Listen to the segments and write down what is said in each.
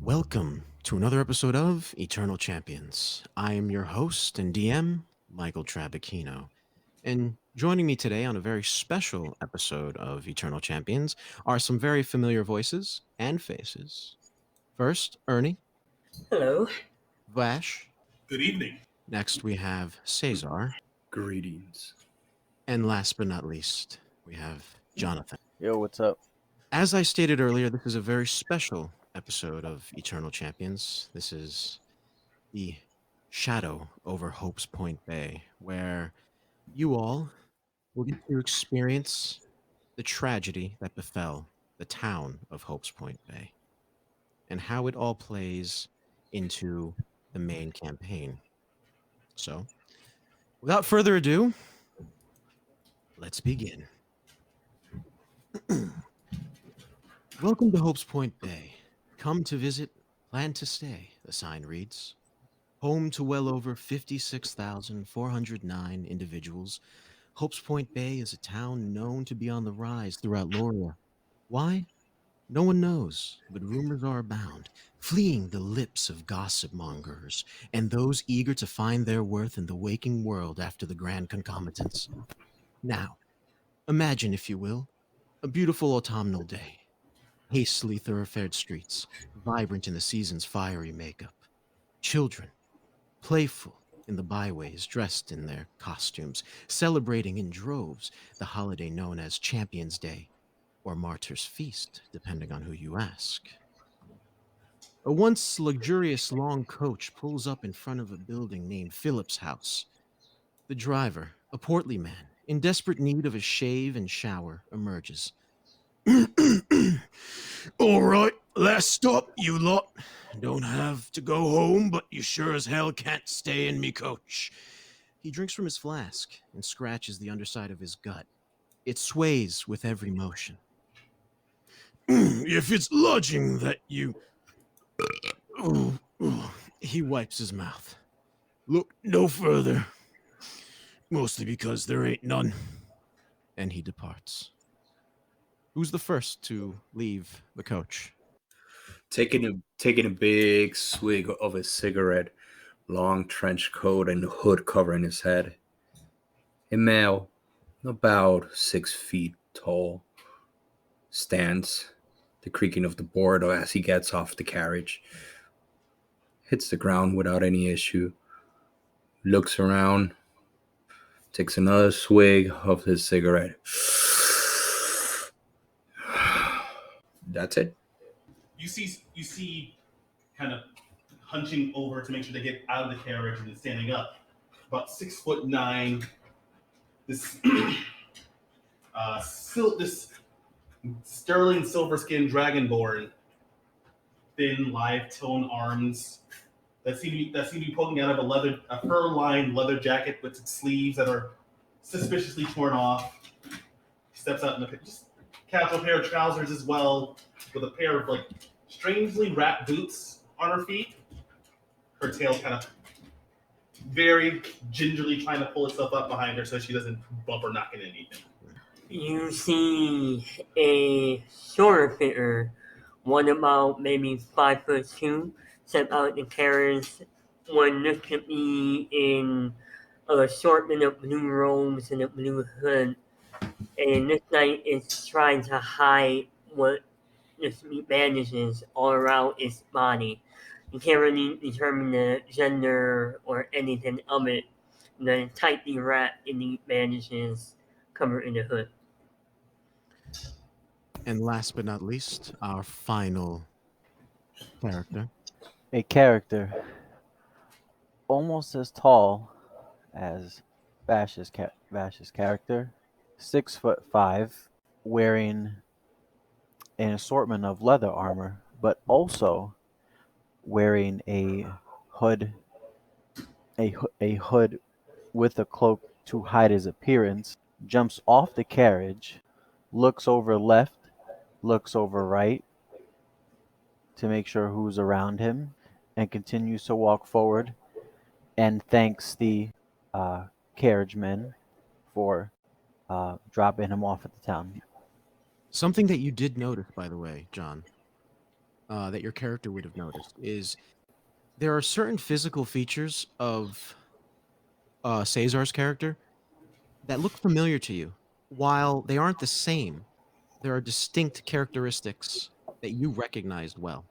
Welcome to another episode of Eternal Champions. I am your host and DM, Michael Trabacchino. And joining me today on a very special episode of Eternal Champions are some very familiar voices and faces. First, Ernie, Hello. Vash. Good evening. Next, we have Cesar. Greetings. And last but not least, we have Jonathan. Yo, what's up? As I stated earlier, this is a very special episode of Eternal Champions. This is the Shadow Over Hopespoint Bay, where you all will get to experience the tragedy that befell the town of Hopespoint Bay and how it all plays into the main campaign. So, without further ado, let's begin. Welcome to Hopespoint Bay. Come to visit, plan to stay, the sign reads. Home to well over 56,409 individuals, Hopespoint Bay is a town known to be on the rise throughout Loria. Why? No one knows, but rumors are abound, fleeing the lips of gossip mongers and those eager to find their worth in the waking world after the grand concomitants. Now, imagine, if you will, a beautiful autumnal day. Hastily thoroughfared streets, vibrant in the season's fiery makeup. Children, playful in the byways, dressed in their costumes, celebrating in droves the holiday known as Champions Day or Martyr's Feast, depending on who you ask. A once luxurious long coach pulls up in front of a building named Philip's House. The driver, a portly man, in desperate need of a shave and shower, emerges. All right, last stop, you lot. Don't have to go home, but you sure as hell can't stay in me coach. He drinks from his flask and scratches the underside of his gut. It sways with every motion. If it's lodging that you... He wipes his mouth. Look no further. Mostly because there ain't none. And he departs. Who's the first to leave the coach? Taking a big swig of a cigarette, long trench coat and hood covering his head. A male, about 6 feet tall, stands, the creaking of the board as he gets off the carriage. Hits the ground without any issue. Looks around, takes another swig of his cigarette. That's it. You see, kind of hunching over to make sure they get out of the carriage and then standing up. About 6'9". This this sterling silver skin dragonborn, thin, live tone arms that seem to be poking out of a fur-lined leather jacket with its sleeves that are suspiciously torn off. Steps out in the just casual pair of trousers as well, with a pair of strangely wrapped boots on her feet. Her tail kind of very gingerly trying to pull itself up behind her so she doesn't bump or knock into anything. You see a shorter figure, one about maybe 5'2", step out the carriage. One looks to be in an assortment of blue robes and a blue hood, and looks like it's trying to hide what looks to be bandages all around its body. You can't really determine the gender or anything of it. The tightly wrapped in the bandages covered in the hood. And last but not least, our final character. A character almost as tall as Vash's character, 6'5", wearing an assortment of leather armor, but also wearing a hood with a cloak to hide his appearance, jumps off the carriage, looks over left, looks over right to make sure who's around him, and continues to walk forward and thanks the carriage men for dropping him off at the town. Something that you did notice, by the way, John. that your character would have noticed is there are certain physical features of Cesar's character that look familiar to you. While they aren't the same, there are distinct characteristics that you recognized well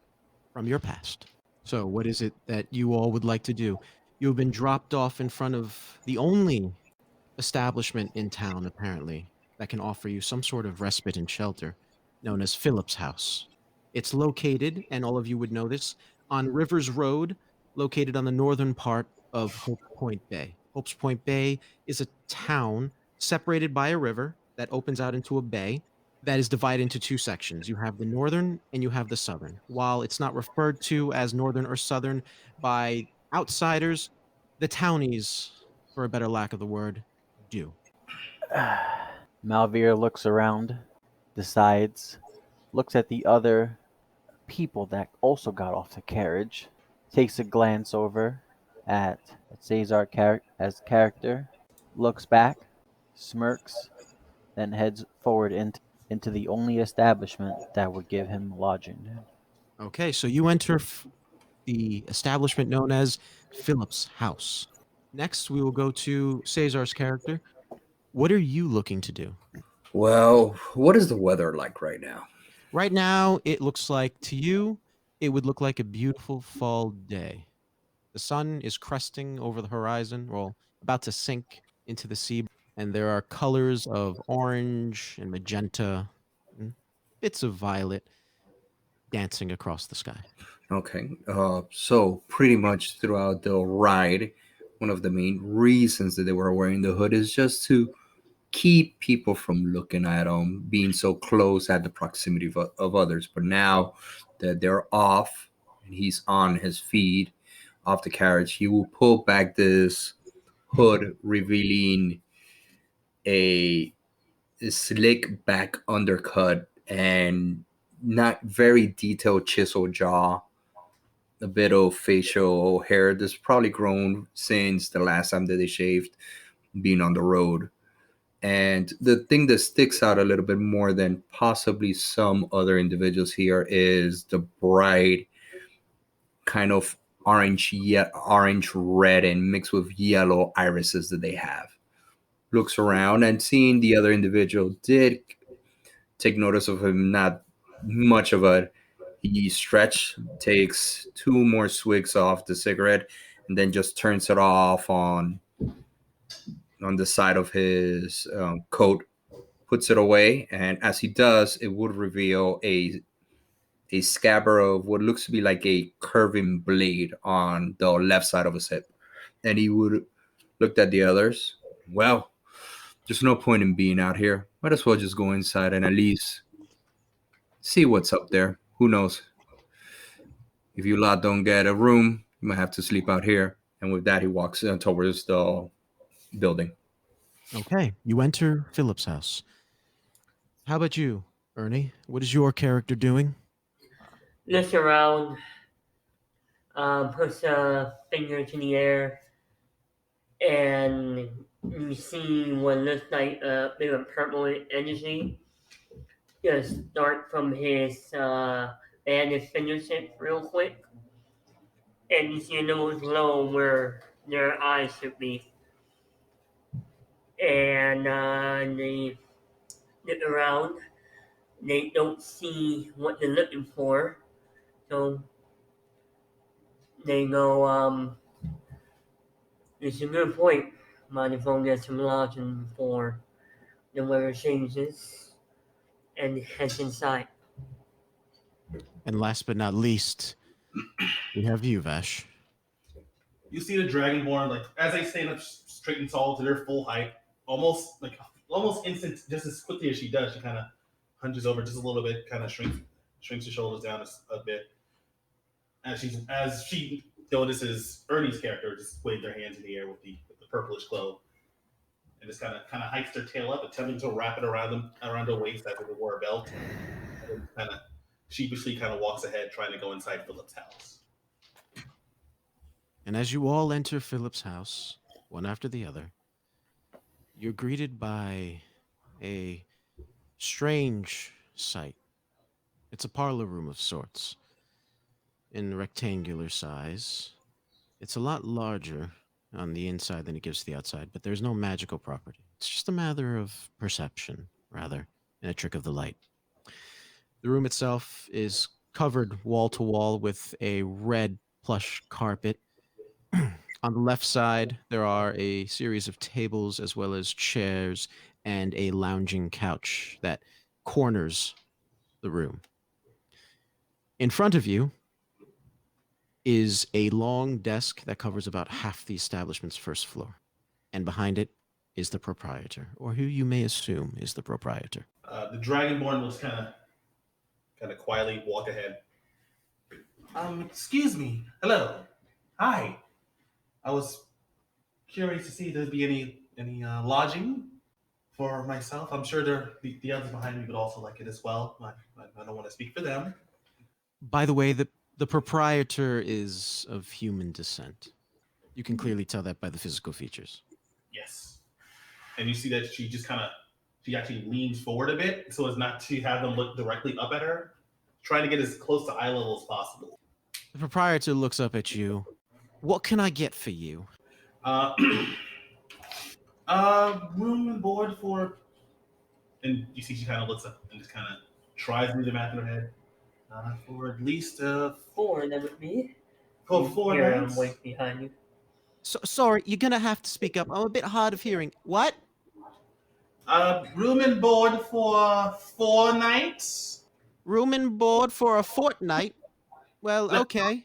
from your past. So, what is it that you all would like to do? You have been dropped off in front of the only establishment in town, apparently, that can offer you some sort of respite and shelter, known as Philip's House. It's located, and all of you would know this, on Rivers Road, located on the northern part of Hopes Point Bay. Hopes Point Bay is a town separated by a river that opens out into a bay that is divided into two sections. You have the northern and you have the southern. While it's not referred to as northern or southern by outsiders, the townies, for a better lack of the word, do. Malvir looks around, decides, looks at the other people that also got off the carriage, takes a glance over at Cesar as character, looks back, smirks, then heads forward into the only establishment that would give him lodging. Okay, so you enter the establishment known as Philip's House. Next, we will go to Cesar's character. What are you looking to do? Well, what is the weather like right now? Right now, it looks like to you, it would look like a beautiful fall day. The sun is cresting over the horizon, well, about to sink into the sea, and there are colors of orange and magenta, and bits of violet dancing across the sky. Okay. So pretty much throughout the ride, one of the main reasons that they were wearing the hood is just to keep people from looking at them, being so close at the proximity of others. But now that they're off and he's on his feet off the carriage, he will pull back this hood, revealing a slick back undercut and not very detailed chisel jaw, a bit of facial hair that's probably grown since the last time that they shaved, being on the road. And the thing that sticks out a little bit more than possibly some other individuals here is the bright kind of orange red and mixed with yellow irises that they have. Looks around and seeing the other individual did take notice of him not much of a he stretch takes two more swigs off the cigarette and then just turns it off on the side of his coat, puts it away, and as he does, it would reveal a scabbard of what looks to be like a curving blade on the left side of his hip. And he would looked at the others. Well, there's no point in being out here. Might as well just go inside and at least see what's up there. Who knows? If you lot don't get a room, you might have to sleep out here. And with that, he walks towards the building. Okay, you enter Philip's house. How about you, Ernie? What is your character doing? Looks around, puts a finger to the air, and you see what looks like a bit of purple energy just start from his and his fingertip real quick, and you see a little glow where their eyes should be, and they look around. They don't see what they're looking for, so they go, "It's a good point. Might as well get some lodging before the weather changes," and heads inside. And last but not least, we have you, Vash. You see the dragonborn like as they stand up straight and tall to their full height, almost instant, just as quickly as she does, she kind of hunches over just a little bit, kind of shrinks her shoulders down a bit, as she notices Ernie's character just wave their hands in the air with the purplish glow, and just kind of hikes their tail up, attempting to wrap it around her waist as if it were a belt, and then kind of sheepishly kind of walks ahead, trying to go inside Philip's house. And as you all enter Philip's house, one after the other, you're greeted by a strange sight. It's a parlor room of sorts. in rectangular size. It's a lot larger on the inside than it gives to the outside, but there's no magical property. It's just a matter of perception, rather, and a trick of the light. The room itself is covered wall to wall with a red plush carpet. On the left side, there are a series of tables as well as chairs and a lounging couch that corners the room. In front of you is a long desk that covers about half the establishment's first floor. And behind it is the proprietor, or who you may assume is the proprietor. The Dragonborn will just kind of quietly walk ahead. Excuse me. Hello. Hi. I was curious to see if there'd be any lodging for myself. I'm sure the others behind me would also like it as well. I don't want to speak for them. By the way, the proprietor is of human descent. You can clearly tell that by the physical features. Yes. And you see that she actually leans forward a bit so as not to have them look directly up at her, trying to get as close to eye level as possible. The proprietor looks up at you. What can I get for you? Uh, room and board for, and you see she kind of looks up and just kind of tries to do the math in her head. For at least Four, that would be. for 4 Here, nights. I'm right behind you. So, sorry, you're gonna have to speak up. I'm a bit hard of hearing. What? Room and board for 4 nights. Room and board for a fortnight? Well, No. okay.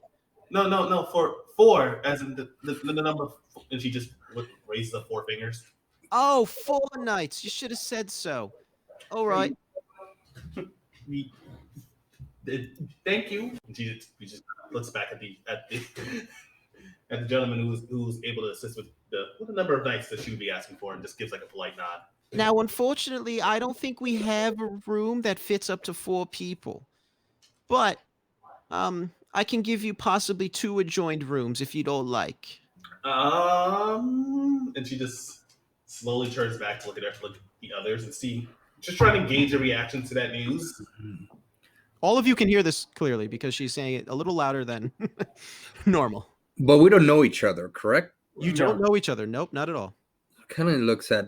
No, for 4, as in the number, and she just raises up 4 fingers. Oh, 4 nights. You should have said so. All right. Thank you. And she just looks back at at the gentleman who's able to assist with the number of nights that she would be asking for, and just gives like a polite nod. Now, unfortunately, I don't think we have a room that fits up to 4 people. But I can give you possibly 2 adjoined rooms if you don't like. And she just slowly turns back to look at the others and see, just trying to gauge a reaction to that news. All of you can hear this clearly because she's saying it a little louder than normal. But we don't know each other, correct? You don't know each other. Nope, not at all. Kind of looks at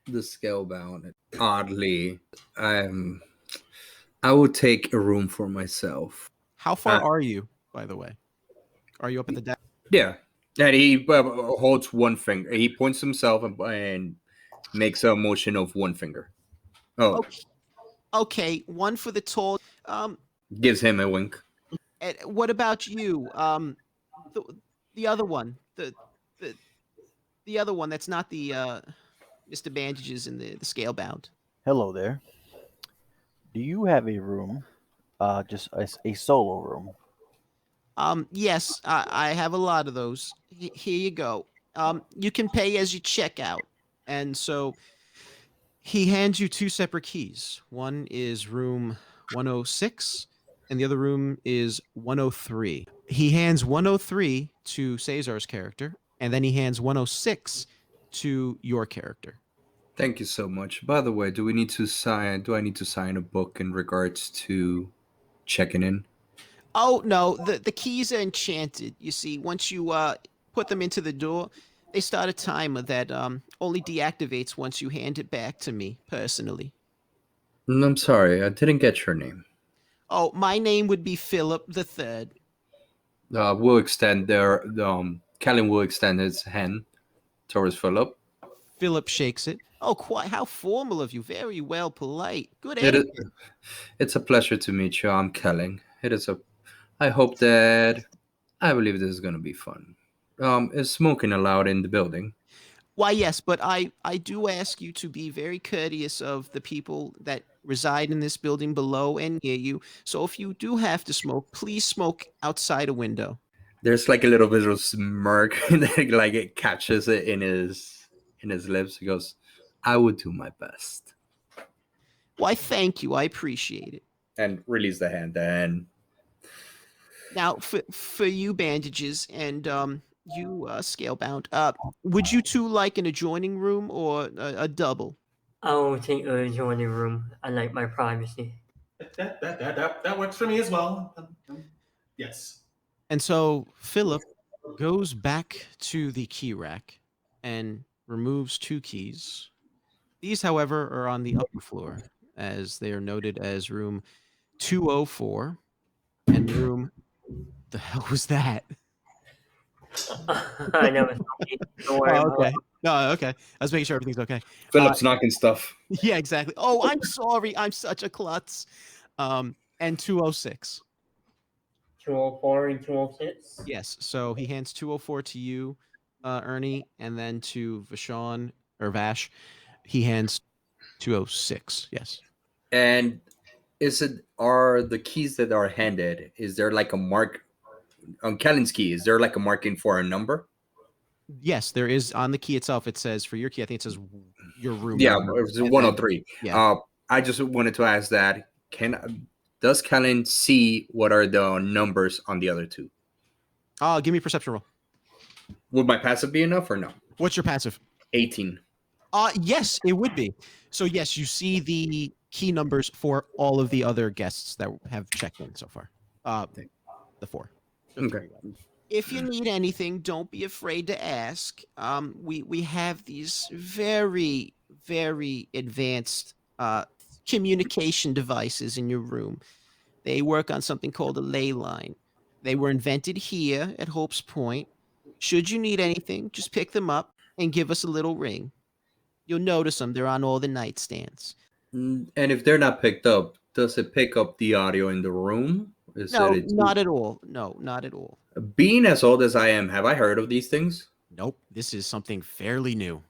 the scalebound oddly. I would take a room for myself. How far are you, by the way? Are you up at the deck? Yeah. And he holds one finger. He points himself and makes a motion of one finger. Oh, Okay, one for the tall. gives him a wink. And what about you? The other one, the other one that's not the Mr. Bandages and the scale bound. Hello there. Do you have a room? Just a solo room. Yes, I have a lot of those. Here you go. You can pay as you check out, and so he hands you 2 separate keys. One is room 106, and the other room is 103. He hands 103 to Cesar's character, and then he hands 106 to your character. Thank you so much. By the way, do I need to sign a book in regards to checking in? Oh no, the keys are enchanted. You see, once you put them into the door, they start a timer that only deactivates once you hand it back to me personally. I'm sorry, I didn't get your name. Oh, my name would be Philip the Third. We'll extend Kellen will extend his hand towards Philip. Philip shakes it. Oh, quite how formal of you. Very well, polite. Good It is, etiquette. it's a pleasure to meet you. I'm Kellen. I believe this is going to be fun. Is smoking allowed in the building? Why, yes, but I do ask you to be very courteous of the people that reside in this building below and near you. So if you do have to smoke, please smoke outside a window. There's like a little bit of smirk that like it catches it in his lips. He goes, "I would do my best." Why, thank you. I appreciate it. And release the hand. And Now, for you bandages and you scalebound, would you 2 like an adjoining room or a double? I'll take a adjoining room. I like my privacy. That works for me as well. Yes. And so Philip goes back to the key rack and removes 2 keys. These, however, are on the upper floor, as they are noted as room 204 and room. The hell was that? I know it's okay. Don't worry Oh, about okay. No, okay. I was making sure everything's okay. Philip's knocking stuff. Yeah, exactly. Oh, I'm sorry. I'm such a klutz. And 206. 204 and 206. Yes. So he hands 204 to you, Ernie, and then to Vashon or Vash, he hands 206. Yes. And are the keys that are handed, is there like a mark on Kellen's key? Is there like a marking for a number? Yes, there is on the key itself. It says for your key, I think it says your room Yeah, number. it's And then 103. yeah. I just wanted to ask that. Does Kellen see what are the numbers on the other two? Give me a perception roll. Would my passive be enough or no? What's your passive? 18. Yes, it would be. So yes, you see the key numbers for all of the other guests that have checked in so far. The 4. Okay. If you need anything, don't be afraid to ask. We have these very, very advanced communication devices in your room. They work on something called a ley line. They were invented here at Hope's Point. Should you need anything, just pick them up and give us a little ring. You'll notice them. They're on all the nightstands. And if they're not picked up, does it pick up the audio in the room? Is No, it not at all. No, not at all. being as old as I am, have I heard of these things? Nope. This is something fairly new.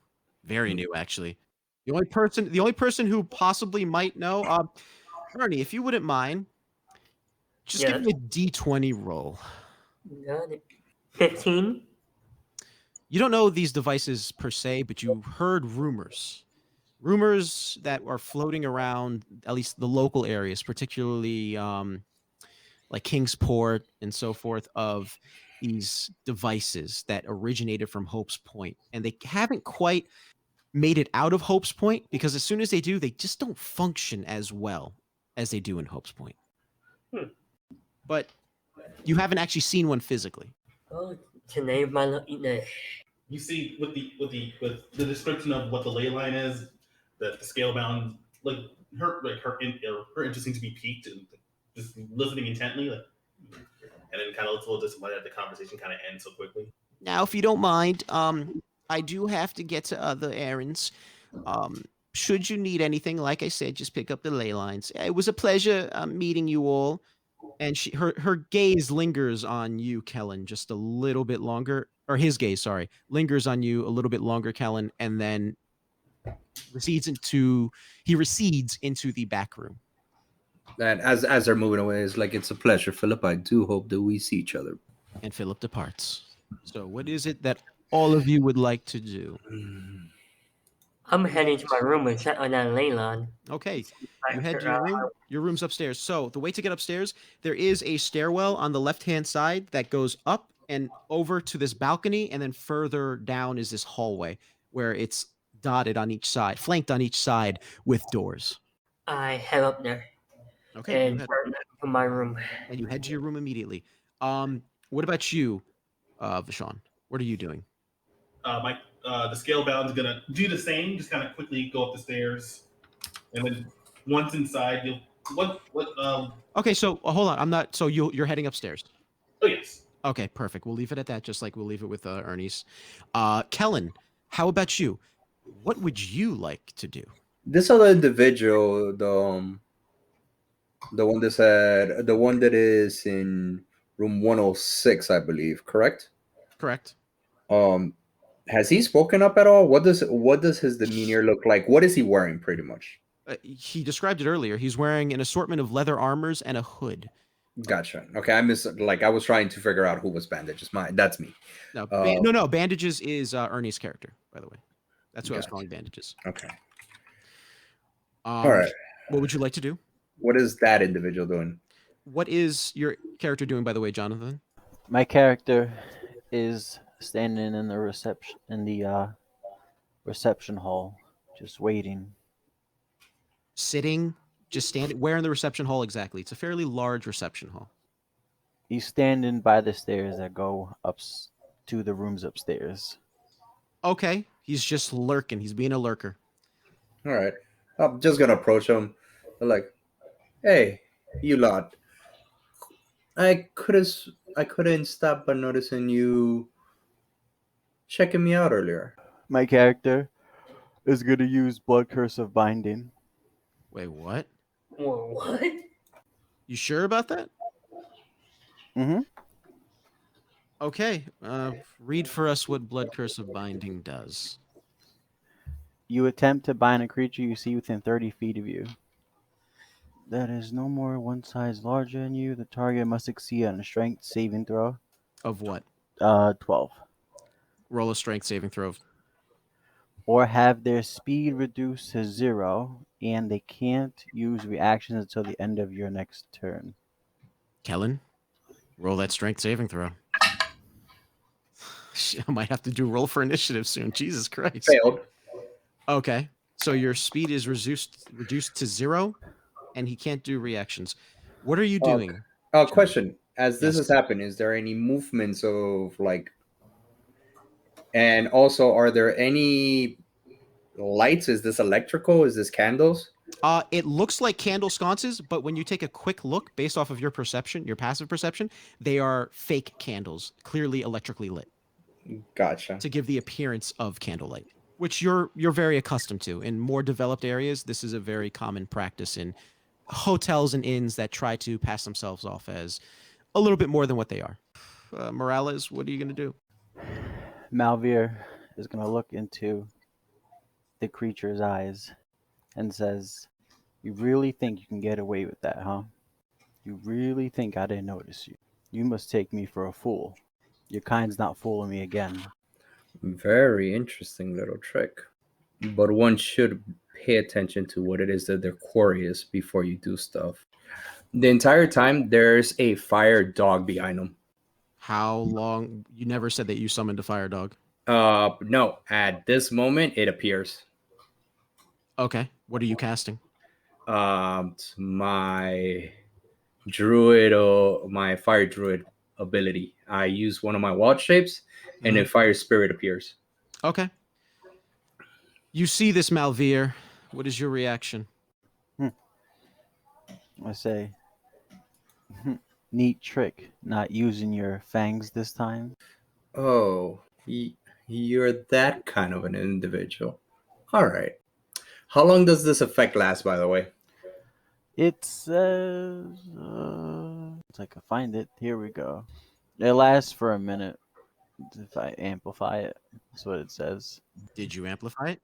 Very new, actually. The only person who possibly might know, Ernie, if you wouldn't mind, just give Yes. me a D20 roll. Got it. 15. You don't know these devices per se, but you heard rumors. Rumors that are floating around, at least the local areas, particularly like Kingsport and so forth, of these devices that originated from Hope's Point. And they haven't quite made it out of Hope's Point because as soon as they do, they just don't function as well as they do in Hope's Point. Hmm. But you haven't actually seen one physically. Oh, today my lucky day. You see with the description of what the ley line is, that the scale bound her interest seems to be piqued and just listening intently, and then kind of looks a little disappointed that the conversation kind of ends so quickly. Now, if you don't mind, I do have to get to other errands. Should you need anything, like I said, just pick up the ley lines. It was a pleasure meeting you all. And her gaze lingers on you, Kellen, just a little bit longer, or his gaze, sorry, lingers on you a little bit longer, Kellen, and then recedes into the back room. And as they're moving away, it's like, it's a pleasure, Philip. I do hope that we see each other. And Philip departs. So, what is it that all of you would like to do? I'm heading to my room and check on that ley line. Okay, you head to your room. Your room's upstairs. So the way to get upstairs, there is a stairwell on the left-hand side that goes up and over to this balcony, and then further down is this hallway where it's dotted on each side, flanked on each side with doors. I head up there Okay, and turn to my room. and you head to your room immediately. What about you, Vashon? What are you doing? The scale bound is gonna do the same, just kind of quickly go up the stairs, and then once inside, you'll what. Okay, so hold on. I'm not. So you're heading upstairs. Oh yes. Okay, perfect. We'll leave it at that, just like we'll leave it with Ernie's. Kellen, how about you? What would you like to do? This other individual, the one that is in room 106, I believe, correct? Correct. Has he spoken up at all? What does his demeanor look like? What is he wearing, pretty much? He described it earlier. He's wearing an assortment of leather armors and a hood. Gotcha. Okay, I was trying to figure out who was Bandage's. That's me. No, no. Bandages is Ernie's character, by the way. That's what I was Gotcha. calling Bandages. Okay. All right. What would you like to do? What is that individual doing? What is your character doing, by the way, Jonathan? My character is standing in the reception hall, just waiting. Sitting, just standing. Where in the reception hall exactly? It's a fairly large reception hall. He's standing by the stairs that go up to the rooms upstairs. Okay, he's just lurking. He's being a lurker. All right. I'm just gonna approach him. Like, hey, you lot. I couldn't stop but noticing you checking me out earlier. My character is going to use Blood Curse of Binding. Wait, what? Or what? You sure about that? Mm-hmm. Okay, read for us what Blood Curse of Binding does. You attempt to bind a creature you see within 30 feet of you. That is no more one size larger than you. The target must succeed on a strength saving throw. Of what? 12. Roll a strength saving throw. Or have their speed reduced to 0, and they can't use reactions until the end of your next turn. Kellen, roll that strength saving throw. I might have to do roll for initiative soon. Jesus Christ. Failed. Okay, so your speed is reduced to 0, and he can't do reactions. What are you doing? Question. As this Yes. has happened, is there any movements of like, and also are there any lights? Is this electrical? Is this candles? It looks like candle sconces, but when you take a quick look based off of your perception, your passive perception, they are fake candles, clearly electrically lit, Gotcha. to give the appearance of candlelight, which you're very accustomed to. In more developed areas, this is a very common practice in hotels and inns that try to pass themselves off as a little bit more than what they are. Morales, what are you going to do? Malvir is going to look into the creature's eyes and says, "You really think you can get away with that, huh? You really think I didn't notice you? You must take me for a fool. Your kind's not fooling me again." Very interesting little trick. But one should pay attention to what it is that their quarry is before you do stuff. The entire time, there's a fire dog behind them. How long? You never said that you summoned a fire dog. No, at this moment, it appears. Okay, what are you casting? My druid or my fire druid ability. I use one of my wild shapes, and a fire spirit appears. Okay. You see this, Malvir. What is your reaction? I say, "Neat trick, not using your fangs this time." Oh, you're that kind of an individual. All right. How long does this effect last, by the way? It says, if I can find it, here we go. It lasts for a minute. If I amplify it, that's what it says. Did you amplify it?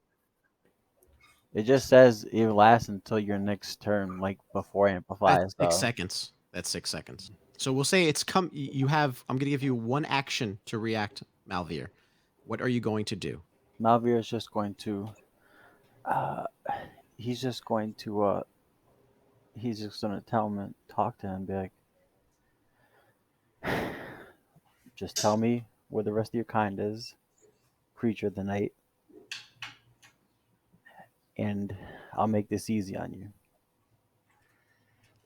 It just says it lasts until your next turn, like before amplify. That's So 6 seconds. That's 6 seconds. So we'll say it's come. You have. I'm going to give you one action to react, Malvir. What are you going to do? Malvir is just going to, he's just going to, he's just going to talk to him, be like, "Just tell me where the rest of your kind is, creature of the night, and I'll make this easy on you."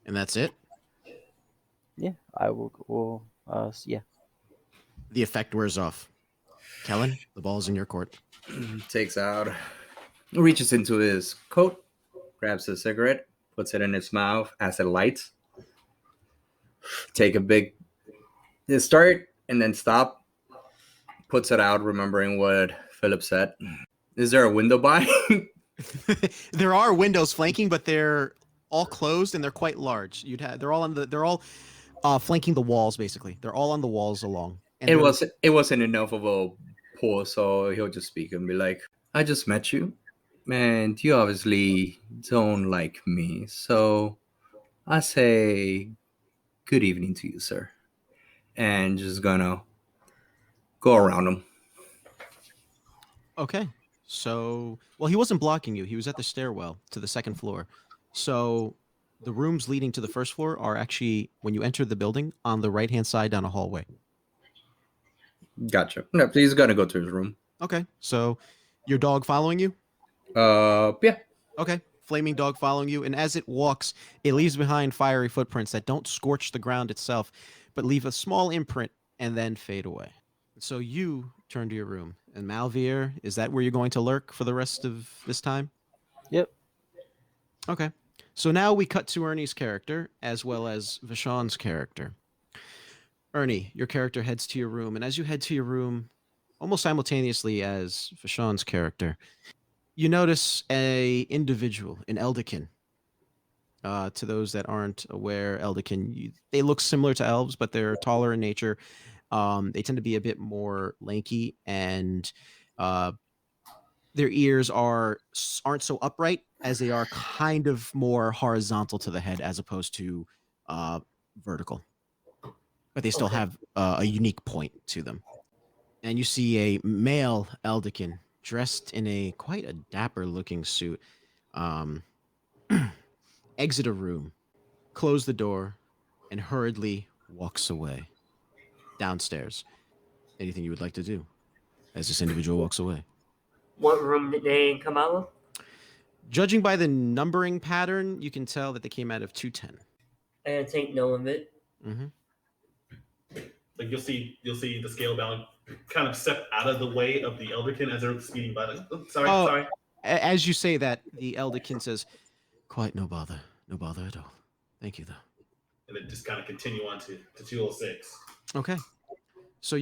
And that's it. Yeah, I will. Yeah. The effect wears off. Kellen, the ball's in your court. Takes out, reaches into his coat, grabs a cigarette, puts it in his mouth as it lights. Take a big start and then stop. Puts it out, remembering what Philip said. Is there a window by? There are windows flanking, but they're all closed and they're quite large. They're all flanking the walls basically. They're all on the walls along. And It wasn't enough of a pull, so he'll just speak and be like, "I just met you, and you obviously don't like me, so I say good evening to you, sir," and just gonna go around him. Okay. So, well, he wasn't blocking you. He was at the stairwell to the second floor. So, the rooms leading to the first floor are actually, when you enter the building, on the right-hand side down a hallway. Gotcha. No, he's gonna go to his room. Okay. So, your dog following you? Yeah. Okay. Flaming dog following you. And as it walks, it leaves behind fiery footprints that don't scorch the ground itself, but leave a small imprint and then fade away. So you turn to your room. And Malvir, is that where you're going to lurk for the rest of this time? Yep. Okay. So now we cut to Ernie's character as well as Vashon's character. Ernie, your character heads to your room, and as you head to your room, almost simultaneously as Vashon's character, you notice a individual, an Eldican. To those that aren't aware, Eldican, they look similar to elves, but they're taller in nature. They tend to be a bit more lanky, and uh, their ears aren't so upright as they are kind of more horizontal to the head as opposed to vertical. But they still Okay. have a unique point to them. And you see a male Eldican dressed in a quite a dapper looking suit um, exit a room, close the door, and hurriedly walks away downstairs. Anything you would like to do as this individual walks away? What room did they come out of? Judging by the numbering pattern, you can tell that they came out of 210. I take note of it. Mm-hmm. Like you'll see the scale bound kind of step out of the way of the Elderkin as they're speeding by. Like, oh, sorry, Oh, sorry. As you say that, the Elderkin says, "Quite no bother at all. Thank you, though." And then just kind of continue on to 206. Okay. So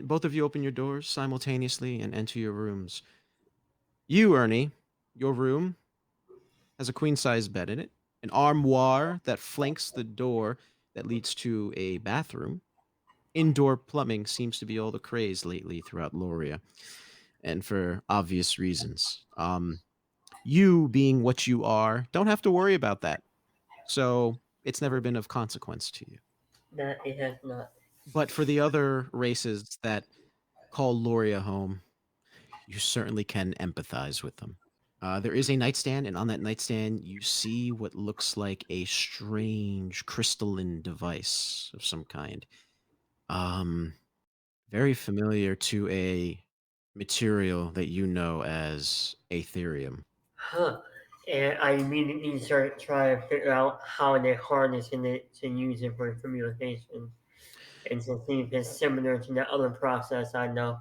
both of you open your doors simultaneously and enter your rooms. You, Ernie, your room has a queen-size bed in it, an armoire that flanks the door that leads to a bathroom. Indoor plumbing seems to be all the craze lately throughout Loria, and for obvious reasons. You, being what you are, don't have to worry about that. So it's never been of consequence to you. That it has not. But for the other races that call Loria home, you certainly can empathize with them. There is a nightstand, and on that nightstand, you see what looks like a strange crystalline device of some kind. Um, Very familiar to a material that you know as Aetherium. Huh. And I immediately start trying to figure out how they're harnessing it to use it for communication. And to see if it's similar to the other process I know.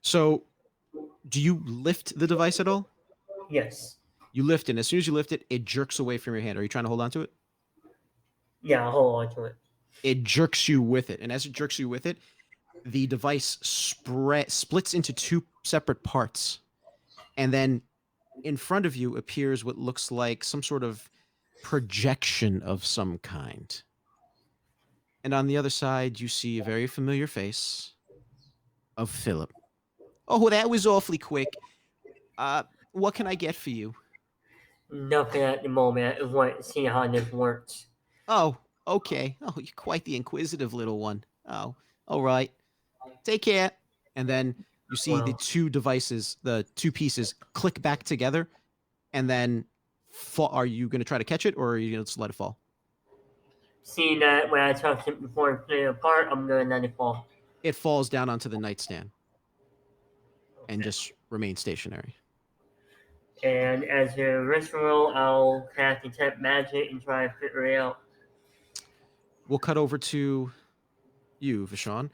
So, do you lift the device at all? Yes. You lift it. And as soon as you lift it, it jerks away from your hand. Are you trying to hold on to it? Yeah, I'll hold on to it. It jerks you with it. And as it jerks you with it, the device splits into two separate parts. And then in front of you appears what looks like some sort of projection of some kind. And on the other side, you see a very familiar face of Philip. Oh, that was awfully quick. What can I get for you? Nothing at the moment. I want to see how this works. Oh, okay. Oh, you're quite the inquisitive little one. Oh, all right. Take care. And then you see the Well, two devices, the two pieces, click back together, and then fall. Are you going to try to catch it, or are you going to just let it fall? seeing that when I touched it before it split apart, I'm going to let it fall. It falls down onto the nightstand and Okay. just remains stationary. And as a ritual, I'll cast Detect Magic and try to figure it out. We'll cut over to you, Vashon.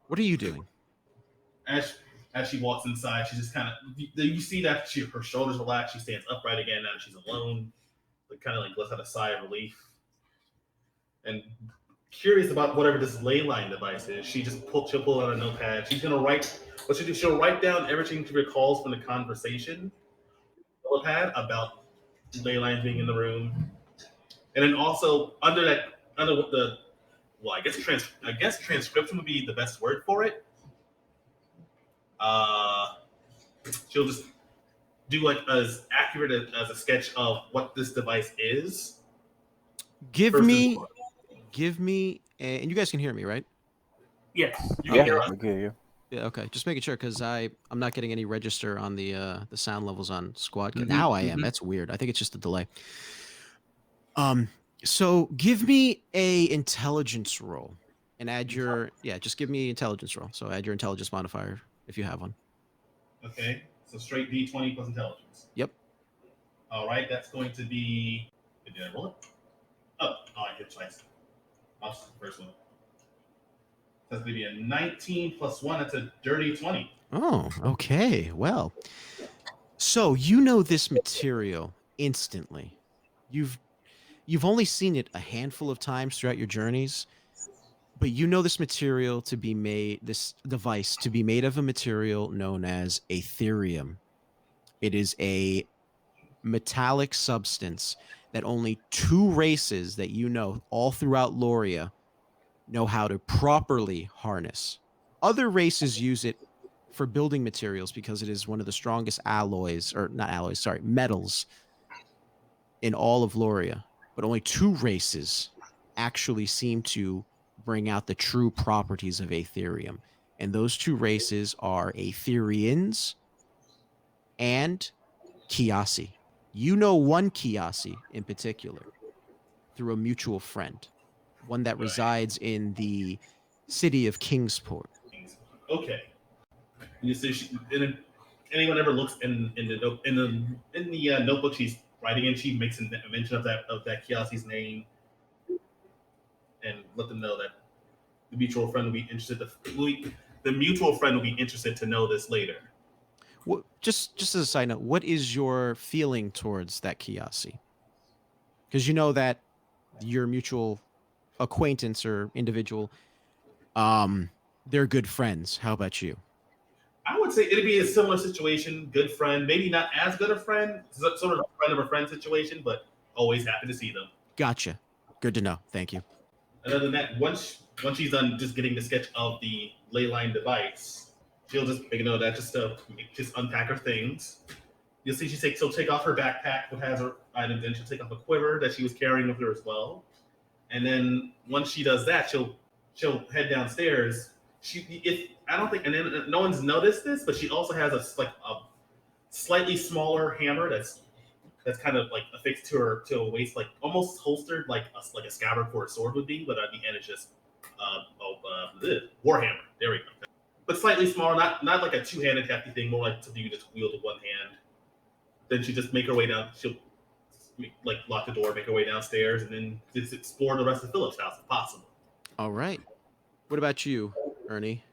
What are you doing? As she walks inside, she just kind of you see that her shoulders relax. She stands upright again now that she's alone. But kind of like lets out a sigh of relief. And curious about whatever this ley line device is, she'll pull out a notepad. She's gonna write what she do. She'll write down everything she recalls from the conversation Philip had about ley lines being in the room, and then also under the well, I guess transcription would be the best word for it. She'll just do like as accurate as a sketch of what this device is. Give me, and you guys can hear me, right? Yes. You can hear Yeah, us. we hear you. Yeah, okay. Just making sure because I'm not getting any register on the sound levels on Squad. Mhm, Now I am. That's weird. I think it's just a delay. So give me a intelligence roll and add your just give me intelligence roll. So add your intelligence modifier if you have one. Okay, so straight D20 plus intelligence. Yep. All right, that's going to be. Did I roll it? Oh, I hit twice. I'll just the first one. That's going to be a 19 plus 1. That's a dirty 20. Oh, okay. Well, so you know this material instantly. You've you've only seen it a handful of times throughout your journeys, but you know this material to be made, this device to be made of a material known as Aetherium. It is a metallic substance that only two races that you know all throughout Loria know how to properly harness. Other races use it for building materials because it is one of the strongest alloys, or not alloys, sorry, metals in all of Loria. But only two races actually seem to bring out the true properties of Aetherium. And those two races are Aetherians and Kiasi. You know one Kiasi in particular through a mutual friend, one that Right. resides in the city of Kingsport. Okay. You see, anyone ever looks in the notebook she's writing in, she makes a mention of that Kiasi's name, and let them know that the mutual friend will be interested. The mutual friend will be interested to know this later. What, just as a side note, what is your feeling towards that Kiasi? Because you know that your mutual acquaintance or individual, they're good friends. How about you? I would say it'd be a similar situation. Good friend, maybe not as good a friend, sort of a friend of a friend situation, but always happy to see them. Gotcha. Good to know. Thank you. And other than that, once she's done just getting the sketch of the ley line device, she'll just make a note of that just unpack her things. You'll see she'll take off her backpack, which has her items in. She'll take off a quiver that she was carrying with her as well. And then once she does that, she'll head downstairs. I don't think, and then no one's noticed this, but she also has a slightly smaller hammer that's kind of like affixed to her waist, like almost holstered like a scabbard for a sword would be, but at the end it's just warhammer. There we go. But slightly smaller, not like a two-handed hefty thing, more like something you just wield with one hand. Then she just make her way down. She'll like lock the door, make her way downstairs, and then just explore the rest of Philip's house if possible. All right. What about you, Ernie?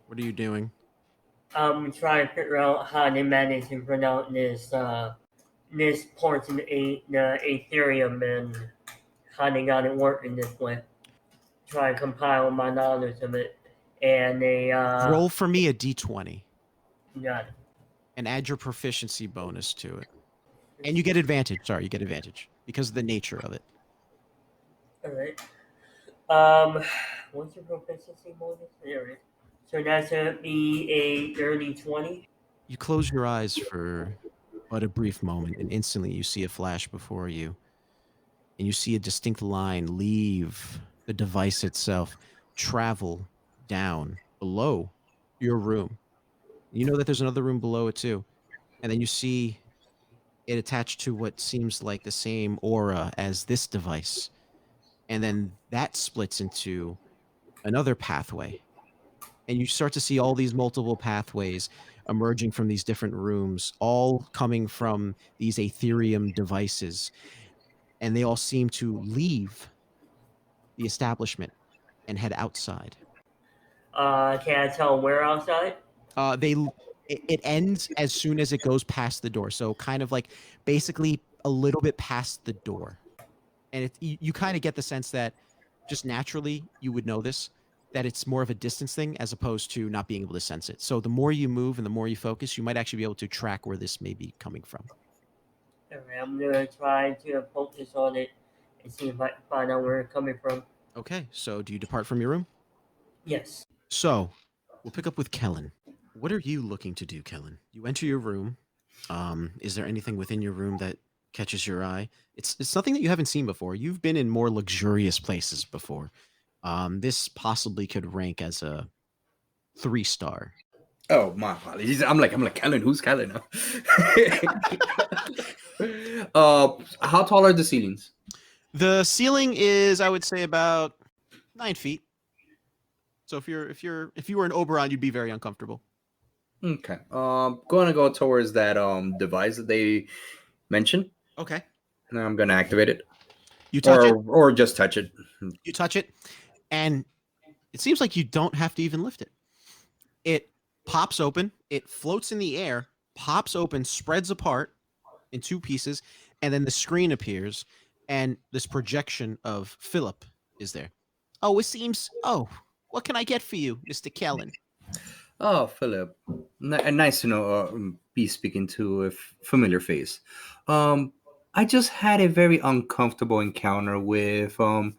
What are you doing? I'm trying to figure out how they managed to bring out this portion of the Ethereum and how they got it working this way. Try to compile my knowledge of it. And they Roll for me a d20 got it. and add your proficiency bonus to it. And you get advantage. Sorry, you get advantage because of the nature of it. Alright. What's your proficiency bonus? There it is. So that's gonna be a dirty 20. You close your eyes for but a brief moment, and instantly you see a flash before you. And you see a distinct line leave the device itself, travel down below your room. You know that there's another room below it too. And then you see it attached to what seems like the same aura as this device. And then that splits into another pathway. And you start to see all these multiple pathways emerging from these different rooms, all coming from these Aetherium devices. And they all seem to leave the establishment and head outside. Can I tell where outside? It ends as soon as it goes past the door. So kind of like basically a little bit past the door. And you kind of get the sense that just naturally you would know this, that it's more of a distance thing as opposed to not being able to sense it. So the more you move and the more you focus, you might actually be able to track where this may be coming from. Alright, I'm gonna try to focus on it and see if I can find out where it's coming from. Okay, so do you depart from your room? Yes. So we'll pick up with Kellen. What are you looking to do, Kellen? You enter your room. Is there anything within your room that catches your eye? It's something that you haven't seen before. You've been in more luxurious places before. This possibly could rank as a 3-star. Oh, my apologies. I'm like Kellen. Who's Kellen? How tall are the ceilings? The ceiling is, I would say, about 9 feet. So if you were an Oberon, you'd be very uncomfortable. Okay. Gonna go towards that device that they mentioned. Okay. And I'm gonna activate it. You touch it. Or just touch it. You touch it, and It seems like you don't have to even lift it. It pops open, it floats in the air, pops open, spreads apart in two pieces, and then the screen appears, and this projection of Philip is there. Oh, it seems. Oh, what can I get for you, Mr. Kellen? Oh, Philip, nice to know. Be speaking to a familiar face. Um, I just had a very uncomfortable encounter with one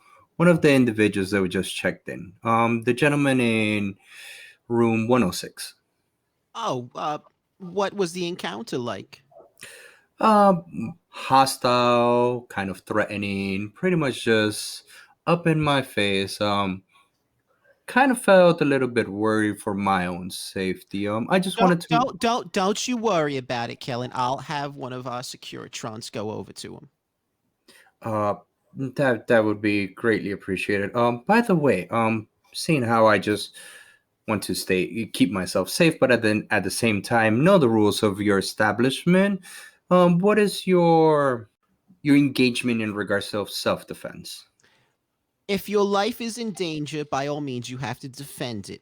of the individuals that we just checked in. The gentleman in room 106. Oh, what was the encounter like? Hostile, kind of threatening, pretty much just up in my face. Kind of felt a little bit worried for my own safety. I just Don't wanted to. don't don't don't you worry about it, Kellen. I'll have one of our Securitrons go over to him. Uh, that would be greatly appreciated. By the way, seeing how I just want to keep myself safe, but at the same time know the rules of your establishment. What is your engagement in regards of self defense? If your life is in danger, by all means, you have to defend it.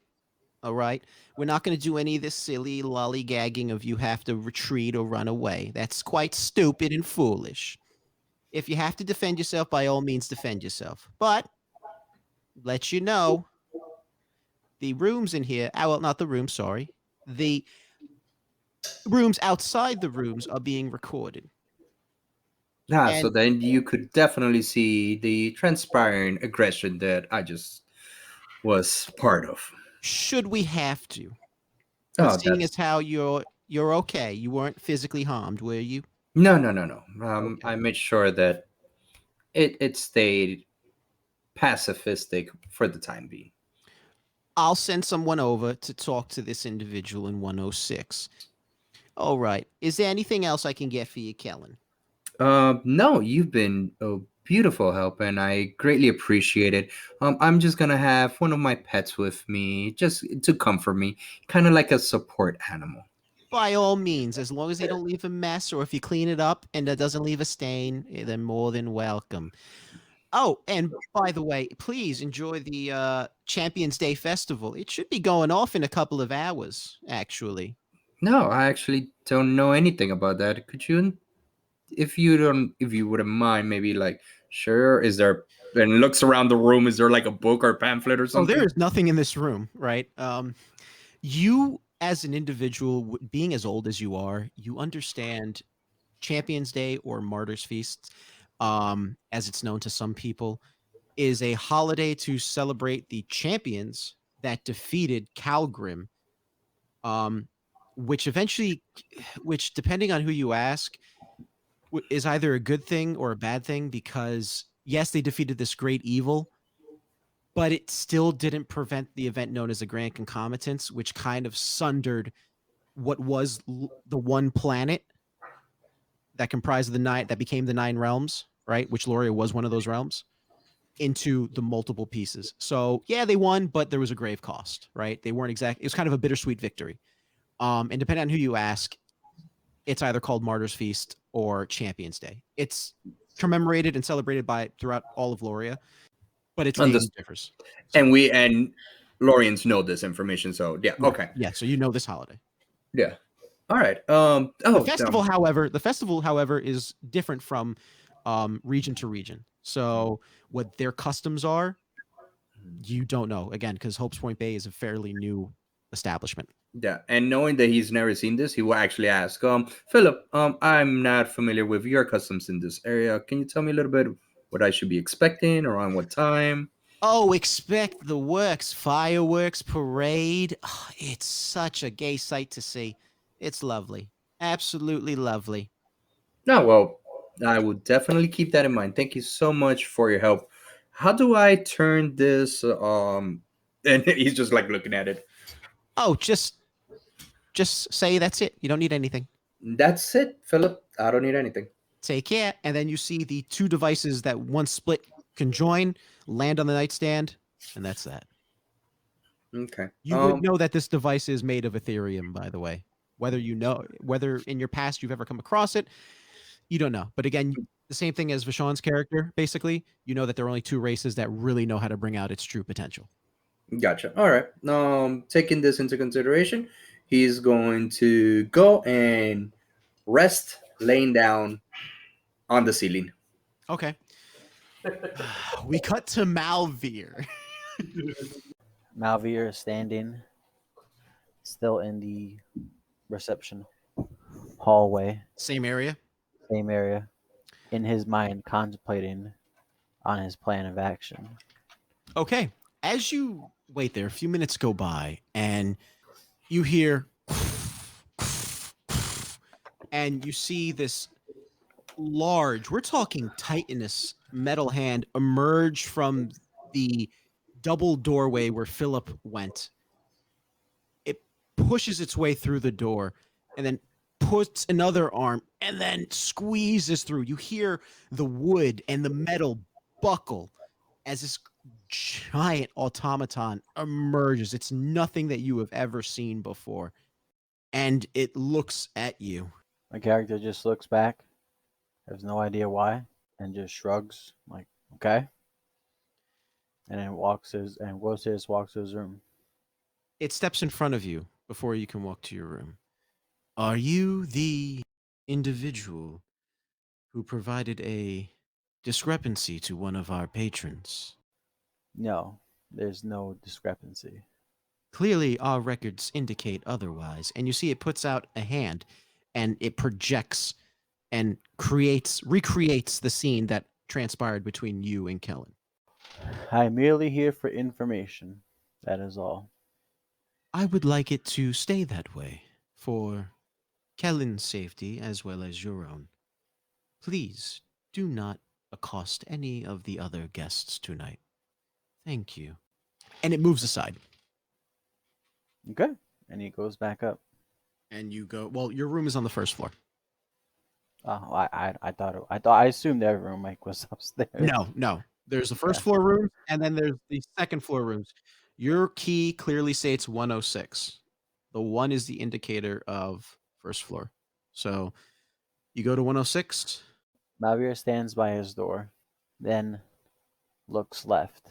All right? We're not going to do any of this silly lollygagging of you have to retreat or run away. That's quite stupid and foolish. If you have to defend yourself, by all means, defend yourself. But let you know, the rooms in here, well, not the rooms, sorry. The rooms outside the rooms are being recorded. So And then you could definitely see the transpiring aggression that I just was part of. should we have to? But Oh, seeing that's as how you're okay, you weren't physically harmed, were you? no, no, no, no. Okay. I made sure that it stayed pacifistic for the time being. I'll send someone over to talk to this individual in 106. All right. Is there anything else I can get for you, Kellen? No, you've been a beautiful help, and I greatly appreciate it. I'm just gonna have one of my pets with me, just to comfort me, kind of like a support animal. By all means, as long as they don't leave a mess or if you clean it up and it doesn't leave a stain, they're more than welcome. Oh, and by the way, please enjoy the Champions Day Festival. It should be going off in a couple of hours, actually. No, I actually don't know anything about that. Could you, if you wouldn't mind, maybe like, sure, is there? And looks around the room. Is there like a book or pamphlet or Oh, there something? is nothing in this room, right? You, as an individual, being as old as you are, you understand Champions Day or Martyrs Feast, as it's known to some people, is a holiday to celebrate the champions that defeated Calgrim, um, which eventually, which depending on who you ask, is either a good thing or a bad thing because yes, they defeated this great evil, but it still didn't prevent the event known as the Grand Concomitants, which kind of sundered what was the one planet that comprised the nine that became the nine realms, right? Which Loria was one of those realms, into the multiple pieces. So yeah, they won, but there was a grave cost, right? They weren't exact. It was kind of a bittersweet victory. And depending on who you ask, it's either called Martyrs Feast or Champions Day. It's commemorated and celebrated by throughout all of Loria, but its On name this, differs. So and Lorians know this information, so yeah, yeah, okay, yeah. So you know this holiday. yeah, all right. The festival, however, is different from region to region. So what their customs are, you don't know again because Hopes Point Bay is a fairly new establishment. Yeah, and knowing that he's never seen this, he will actually ask, Philip, I'm not familiar with your customs in this area. Can you tell me a little bit what I should be expecting, around what time? Oh, expect the works, fireworks, parade. Oh, it's such a gay sight to see. It's lovely, absolutely lovely. No, well, I would definitely keep that in mind. Thank you so much for your help. How do I turn this? And he's just like looking at it. Oh, just say that's it. You don't need anything. That's it, Philip. I don't need anything. Take care, and then you see the two devices that once split can join, land on the nightstand, and that's that. Okay. You would know that this device is made of Ethereum, by the way. Whether in your past you've ever come across it, you don't know. But again, the same thing as Vashon's character, basically, you know that there are only two races that really know how to bring out its true potential. Gotcha. All right. Taking this into consideration, he's going to go and rest laying down on the ceiling. Okay. We cut to Malvir. Malvir is standing still in the reception hallway, Same area. same area, in his mind contemplating on his plan of action. Okay. As you wait there, a few minutes go by and you hear and you see this large, we're talking titanous metal hand emerge from the double doorway where Philip went. It pushes its way through the door and then puts another arm and then squeezes through. You hear the wood and the metal buckle as this giant automaton emerges. It's nothing that you have ever seen before. And it looks at you. My character just looks back, has no idea why, and just shrugs, like, okay. And then walks to his room. It steps in front of you before you can walk to your room. Are you the individual who provided a discrepancy to one of our patrons? No, there's no discrepancy. Clearly, our records indicate otherwise. And you see, it puts out a hand and it projects and recreates the scene that transpired between you and Kellen. I'm merely here for information. That is all. I would like it to stay that way for Kellen's safety as well as your own. Please do not accost any of the other guests tonight. Thank you. And it moves aside. Okay. And he goes back up. And you go, well, your room is on the first floor. Oh, I assumed every room like was upstairs. No. There's the first floor room, and then there's the second floor rooms. Your key clearly states 106. The 1 is the indicator of first floor. So you go to 106. Malvir stands by his door, then looks left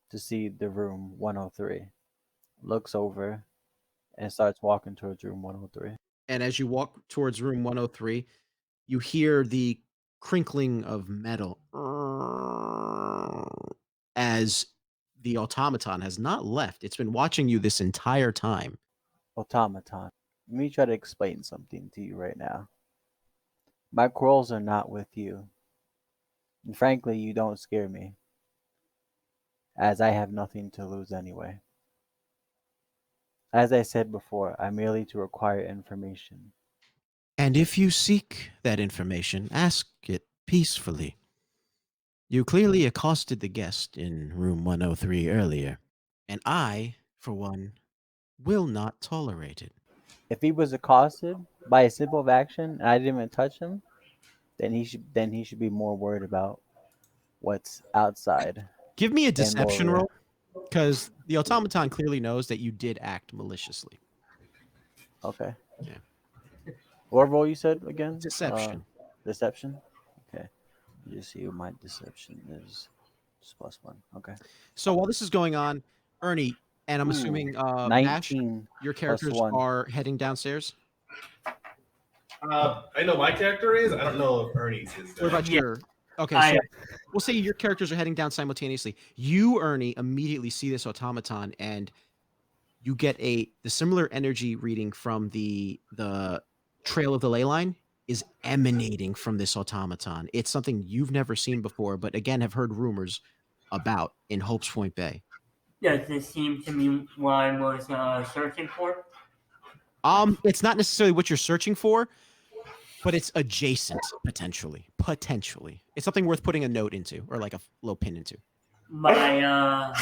to see the room 103. Looks over and starts walking towards room 103. And as you walk towards room 103, you hear the crinkling of metal as the automaton has not left. It's been watching you this entire time. Automaton. Let me try to explain something to you right now. My quarrels are not with you. And frankly, you don't scare me, as I have nothing to lose anyway. As I said before, I'm merely to acquire information. And if you seek that information, ask it peacefully. You clearly accosted the guest in room 103 earlier, and I, for one, will not tolerate it. If he was accosted by a simple action and I didn't even touch him, then he should be more worried about what's outside. Give me a And deception more- roll, because the automaton clearly knows that you did act maliciously. Okay. Yeah. What role you said again? Deception. Deception? Okay. Just see what my deception is. Just +1. Okay. So while this is going on, Ernie, and I'm Ooh, assuming Vash, 19 your characters 1. are heading downstairs. I know my character is. I don't know if Ernie's is. What about Yeah. your? Okay, I so we'll say your characters are heading down simultaneously. You, Ernie, immediately see this automaton, and you get the similar energy reading from the trail of the ley line is emanating from this automaton. It's something you've never seen before, but again have heard rumors about in Hopespoint Bay. does this seem to me what I was searching for? It's not necessarily what you're searching for, but it's adjacent potentially. Potentially, it's something worth putting a note into or like a little pin into. My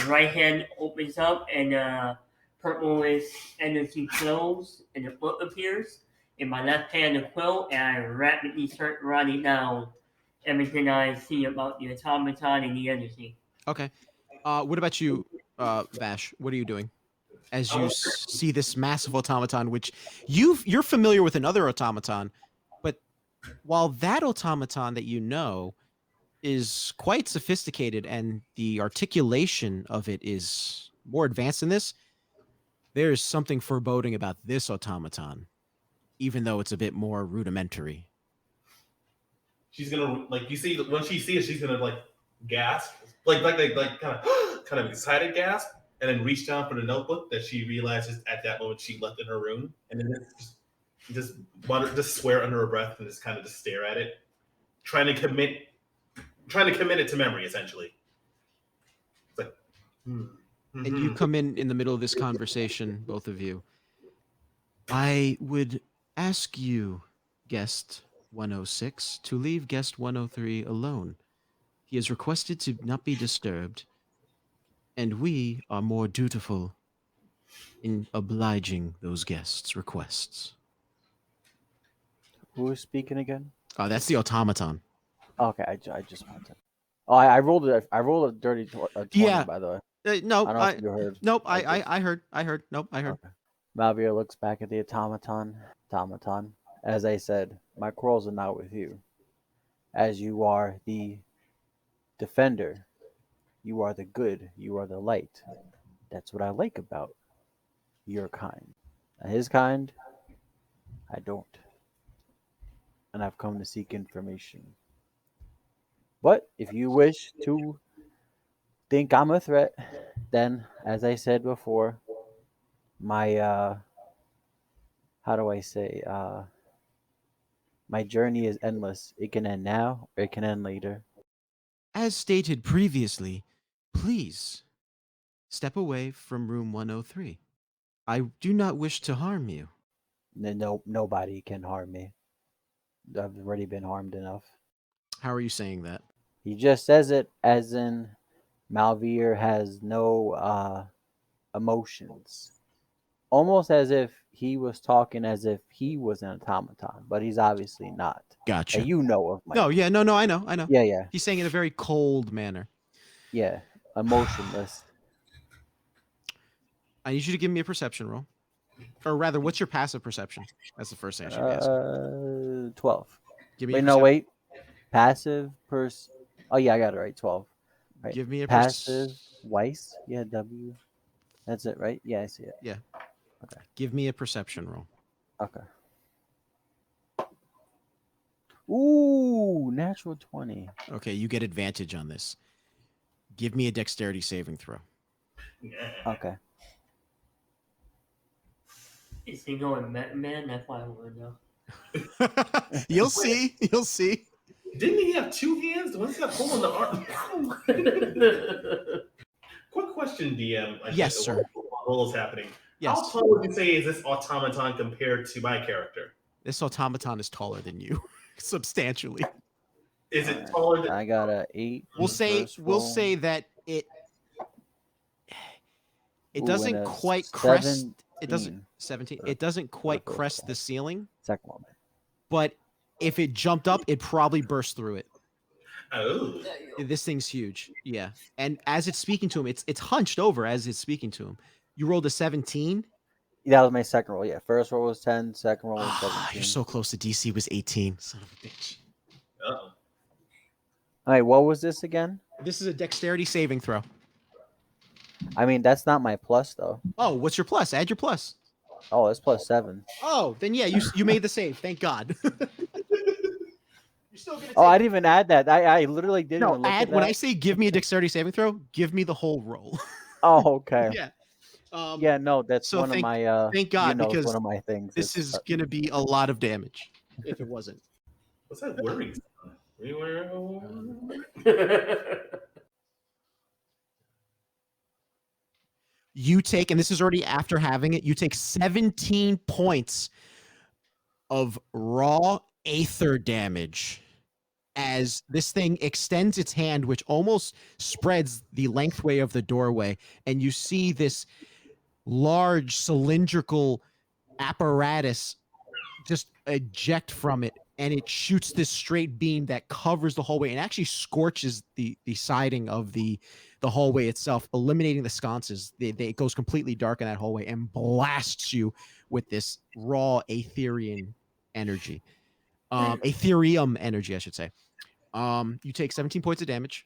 right hand opens up and purplish energy flows and a book appears. In my left hand, a quill, and I rapidly start writing down everything I see about the automaton and the energy. Okay. What about you, Vash? What are you doing as you see this massive automaton, which you're familiar with another automaton, but while that automaton that you know is quite sophisticated and the articulation of it is more advanced than this, there is something foreboding about this automaton, even though it's a bit more rudimentary. She's gonna like you see when she sees it, she's gonna like gasp, like kind of excited gasp, and then reach down for the notebook that she realizes at that moment she left in her room, and then just swear under her breath and just kind of just stare at it, trying to commit it to memory essentially. It's like, And you come in the middle of this conversation, both of you. I would ask you, guest 106, to leave guest 103 alone. He has requested to not be disturbed, and we are more dutiful in obliging those guests' requests. Who is speaking again? Oh, that's the automaton. Okay, I just want to. Oh, I rolled it. I rolled a dirty 20, Yeah. by the way. No, I don't know if you heard. Nope, I I heard. I heard. Nope, I heard. Okay. Malvia looks back at the automaton. As I said, my quarrels are not with you. As you are the defender, you are the good, you are the light. That's what I like about your kind. His kind, I don't. And I've come to seek information. But if you wish to think I'm a threat, then, as I said before, my how do I say my journey is endless. It can end now or it can end later. As stated previously, please step away from room 103. I do not wish to harm you. No, nobody can harm me. I've already been harmed enough. How are you saying that? He just says it as in Malvir has no emotions. Almost as if he was talking as if he was an automaton, but he's obviously not. Gotcha. And you know of my. No, yeah, no, I know. Yeah. He's saying it in a very cold manner. Yeah, emotionless. I need you to give me a perception roll. Or rather, what's your passive perception? That's the first thing I should be asking. 12. Give me Wait, a no, wait. Passive Oh yeah, I got it right. 12. Right. Give me a passive Weiss. Yeah, W. That's it, right? Yeah, I see it. Yeah. Okay. Give me a perception roll. Okay. Ooh, natural 20. Okay, you get advantage on this. Give me a dexterity saving throw. Okay. Is he going man? That's why I want to know. You'll see. You'll see. Didn't he have two hands? The one's got a hole in the arm. Quick question, DM. Yes, sir. While is happening. Yes. How tall would you say is this automaton compared to my character? This automaton is taller than you, substantially. Is it taller than? I got a 8. We'll say that it doesn't quite crest. It doesn't 17. It doesn't quite crest the ceiling. Second one. But if it jumped up, it probably burst through it. Oh. This thing's huge. Yeah. And as it's speaking to him, it's hunched over as it's speaking to him. You rolled a 17. That was my second roll. Yeah, first roll was 10. Second roll was 17. You're so close. The DC was 18. Son of a bitch. Uh-oh. All right, what was this again? This is a dexterity saving throw. I mean, that's not my plus though. Oh, what's your plus? Add your plus. Oh, it's plus 7. Oh, then yeah, you made the save. Thank God. You're still gonna I didn't even add that. I literally didn't even look at that. When I say give me a dexterity saving throw, give me the whole roll. Oh, okay. Yeah. Yeah, no, that's so one of my. Thank God, because one of my things. This is gonna be a lot of damage if it wasn't. What's that whirring sound? You take, and this is already after having it, you take 17 points of raw aether damage as this thing extends its hand, which almost spreads the lengthway of the doorway, and you see this large cylindrical apparatus just eject from it, and it shoots this straight beam that covers the hallway and actually scorches the siding of the hallway itself, eliminating the sconces. It goes completely dark in that hallway and blasts you with this raw Aetherian energy. Aetherium energy, I should say. You take 17 points of damage.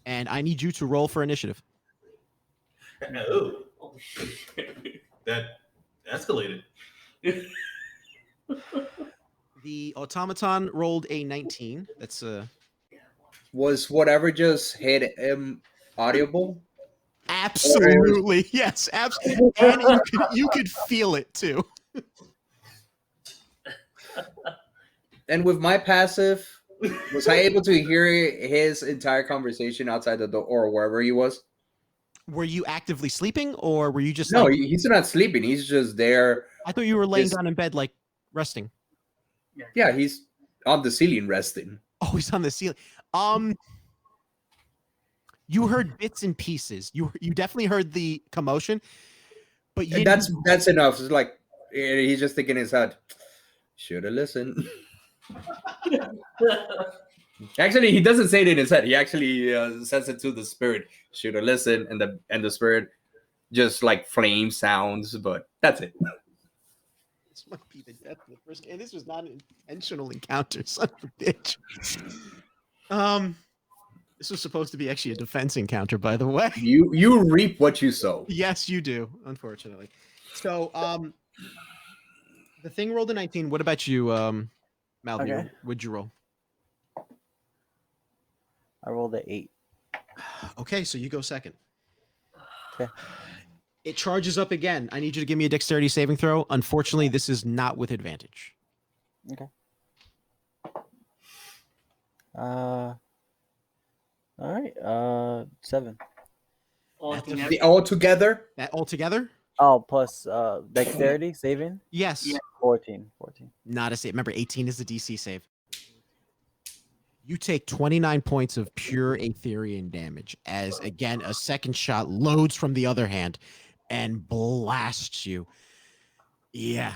And I need you to roll for initiative. Oh, Oh, shit. that escalated. The automaton rolled a 19. That's Was whatever just hit him audible? absolutely yes, and you could feel it too. And with my passive, was I able to hear his entire conversation outside the door or wherever he was? Were you actively sleeping, or were you just No, like? he's not sleeping. He's just there. I thought you were laying Just- down in bed, like resting. Yeah, he's on the ceiling resting. Oh, he's on the ceiling. You heard bits and pieces. You definitely heard the commotion, but you And that's enough. It's like he's just thinking in his head, should have listened. Actually, he doesn't say it in his head. He actually says it to the spirit. Should have listened, and the spirit just like flame sounds, but that's it. This might be the death of the first. And this was not an intentional encounter, son of a bitch. This was supposed to be actually a defense encounter, by the way. You reap what you sow. Yes, you do, unfortunately. So, the thing rolled a 19. What about you, Malvia? Okay. What'd you roll? I rolled an 8. Okay, so you go second. Okay. It charges up again. I need you to give me a dexterity saving throw. Unfortunately, this is not with advantage. Okay. All right. 7. Altogether, The all together. That altogether? Oh, plus dexterity saving. Yes. Yeah. 14. Not a save. Remember, 18 is the DC save. You take 29 points of pure Aetherian damage as, again, a second shot loads from the other hand and blasts you. Yeah.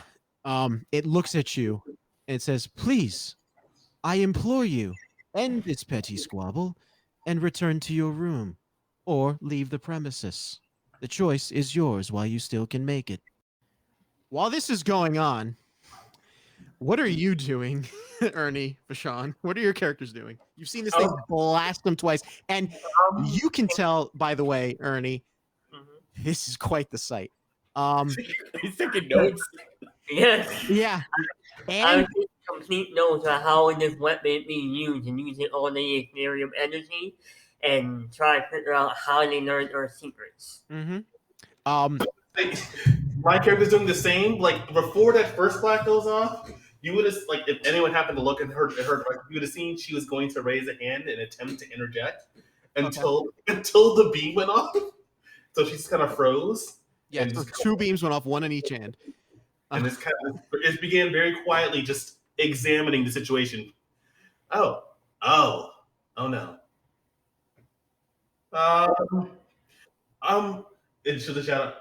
It looks at you and says, "Please, I implore you, end this petty squabble and return to your room or leave the premises. The choice is yours while you still can make it." While this is going on, what are you doing, Ernie, Vashon? What are your characters doing? You've seen this thing blast them twice. And you can tell, by the way, Ernie, this is quite the sight. He's taking notes. yes. Yeah. I And was taking complete notes on how this weapon is being used and using all the Ethereum energy and try to figure out how they learn our secrets. mhm. My character's doing the same. Like before that first black goes off, you would have like if anyone happened to look at her, you would have seen she was going to raise a hand and attempt to interject until the beam went off. So she's kind of froze. Yeah, and so just- 2 beams went off, one on each hand. and it began very quietly, just examining the situation. Oh no. Into the shadow.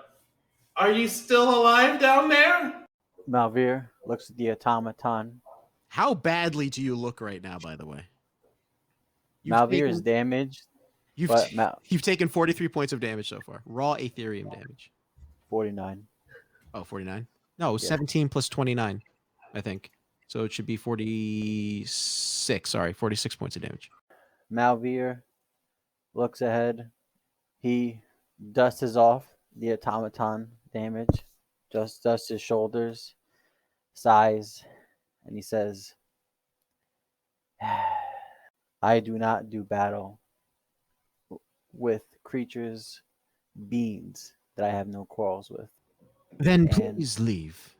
Are you still alive down there? Malvir looks at the automaton. How badly do you look right now, by the way? Malvir is damaged, You've, but you've taken 43 points of damage so far. Raw Aetherium damage. 49. Oh, 49? No, Yeah. 17 plus 29, I think. So it should be 46. Sorry, 46 points of damage. Malvir looks ahead. He dusts off the automaton damage, just dusts his shoulders, sighs, and he says, I do not do battle with creatures, beings that I have no quarrels with. Then And- please leave.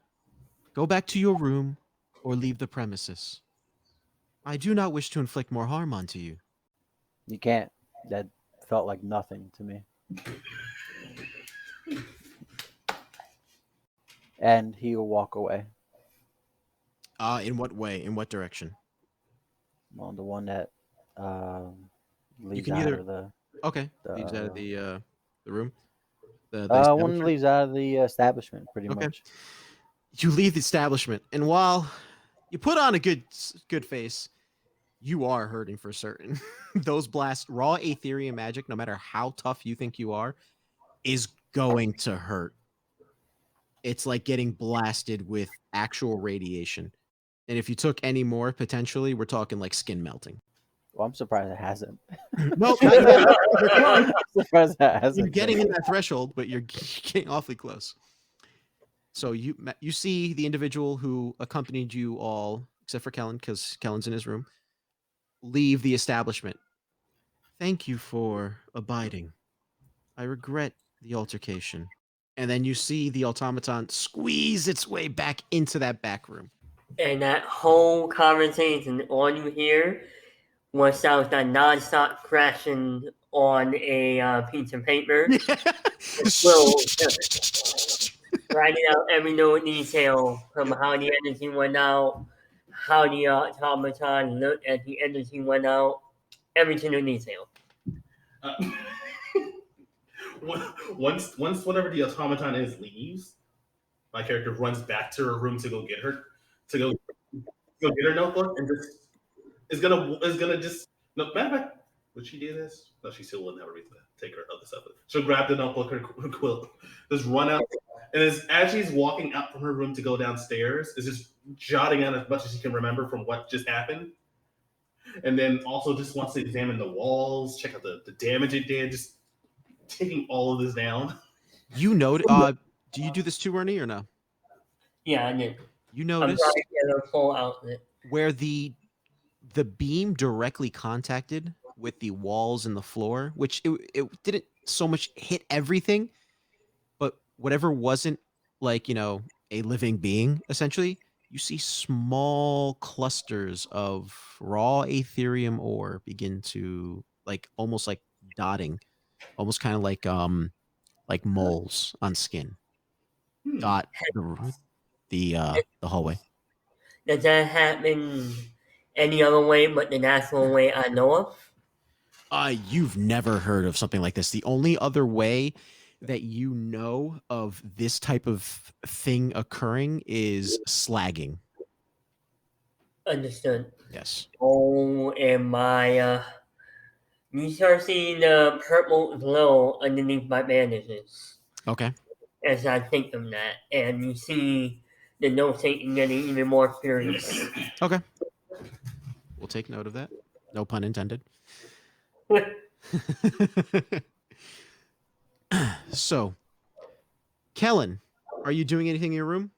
Go back to your room or leave the premises. I do not wish to inflict more harm onto you. You can't. That felt like nothing to me. And he will walk away. In what way? In what direction? Well, the one that leaves can out either- of the Okay. Leaves out of the room. The one establishment? leaves out of the establishment, pretty Okay. much. You leave the establishment, and while you put on a good face, you are hurting for certain. Those blast raw Aetherium magic, no matter how tough you think you are, is going to hurt. It's like getting blasted with actual radiation. And if you took any more, potentially, we're talking like skin melting. Well, I'm surprised it hasn't. Nope, not yet. You're close. I'm surprised that You're hasn't. getting yet. in that threshold, but you're getting awfully close. So you see the individual who accompanied you all, except for Kellen, because Kellen's in his room, leave the establishment. Thank you for abiding. I regret the altercation. And then you see the automaton squeeze its way back into that back room. And that whole conversation, all you hear was sounds that non-stop crashing on a piece of paper. Well, writing out every little detail from how the energy went out, how the automaton looked as the energy went out, every single detail. Uh, once whenever the automaton leaves, my character runs back to her room to go get her to go get her notebook and just is gonna just no matter of fact, would she do this? No, she still wouldn't have a reason to take her other stuff. She'll grab the notebook, her quilt, just run out, and as she's walking out from her room to go downstairs, is just jotting out as much as she can remember from what just happened, and then also just wants to examine the walls, check out the damage it did, just taking all of this down. You know, do you do this too, Ernie, or no? Yeah, I did. You I'm noticed trying to get a full outlet. where the beam directly contacted with the walls and the floor, which it didn't so much hit everything, but whatever wasn't like, a living being, essentially, you see small clusters of raw Aetherium ore begin to almost like dotting, almost kind of like moles on skin. Hmm. Dot the hallway. Does that happen any other way but the natural way I know of? You've never heard of something like this. The only other way that you know of this type of thing occurring is slagging. Understood. Yes. Oh, and you start seeing the purple glow underneath my bandages Okay. as I think of that, and you see the note taking getting even more furious. Okay. We'll take note of that. No pun intended. So, Kellen, are you doing anything in your room?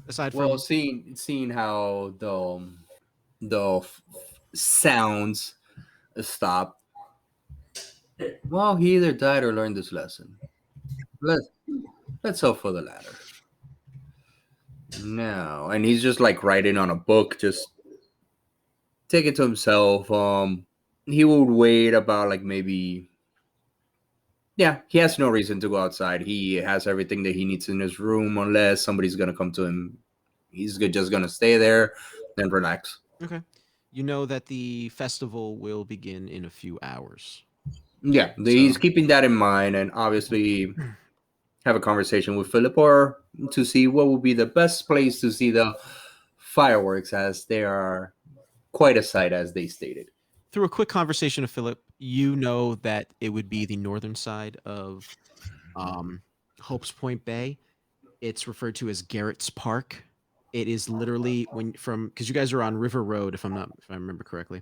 Aside from Well, seeing how the sounds stop. Well, he either died or learned this lesson. Let's let's hope for the latter. No, and he's just like writing on a book, just take it to himself. He would wait about like maybe. Yeah, he has no reason to go outside. He has everything that he needs in his room, unless somebody's gonna come to him. He's just gonna stay there, then relax. okay, you know that the festival will begin in a few hours. Yeah, he's keeping that in mind, and obviously have a conversation with Philip or to see what would be the best place to see the fireworks, as they are quite a sight, as they stated. Through a quick conversation with Philip, you know that it would be the northern side of Hope's Point Bay. It's referred to as Garrett's Park. It is literally because you guys are on River Road, if I remember correctly.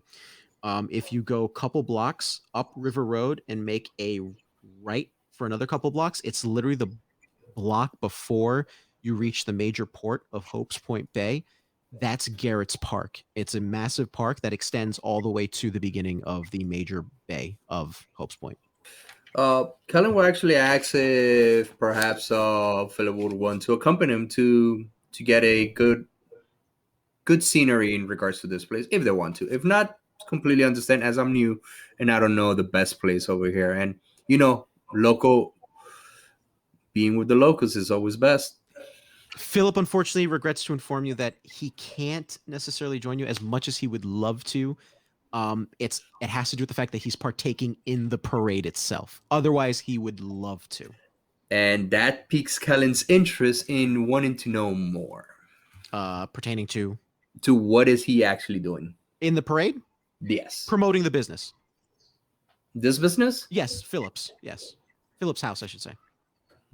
If you go a couple blocks up River Road and make a right for another couple blocks, it's literally the block before you reach the major port of Hope's Point Bay. That's Garrett's Park. It's a massive park that extends all the way to the beginning of the major bay of Hope's Point. Kellen will actually ask if perhaps Philip would want to accompany him to get a good scenery in regards to this place, if they want to. If not, completely understand, as I'm new and I don't know the best place over here. And local being with the locals is always best. Philip unfortunately regrets to inform you that he can't necessarily join you as much as he would love to. It has to do with the fact that he's partaking in the parade itself. Otherwise, he would love to. And that piques Kellen's interest in wanting to know more. Pertaining to what is he actually doing in the parade? Yes. Promoting the business. This business? Yes, Philip's. Yes, Philip's house, I should say.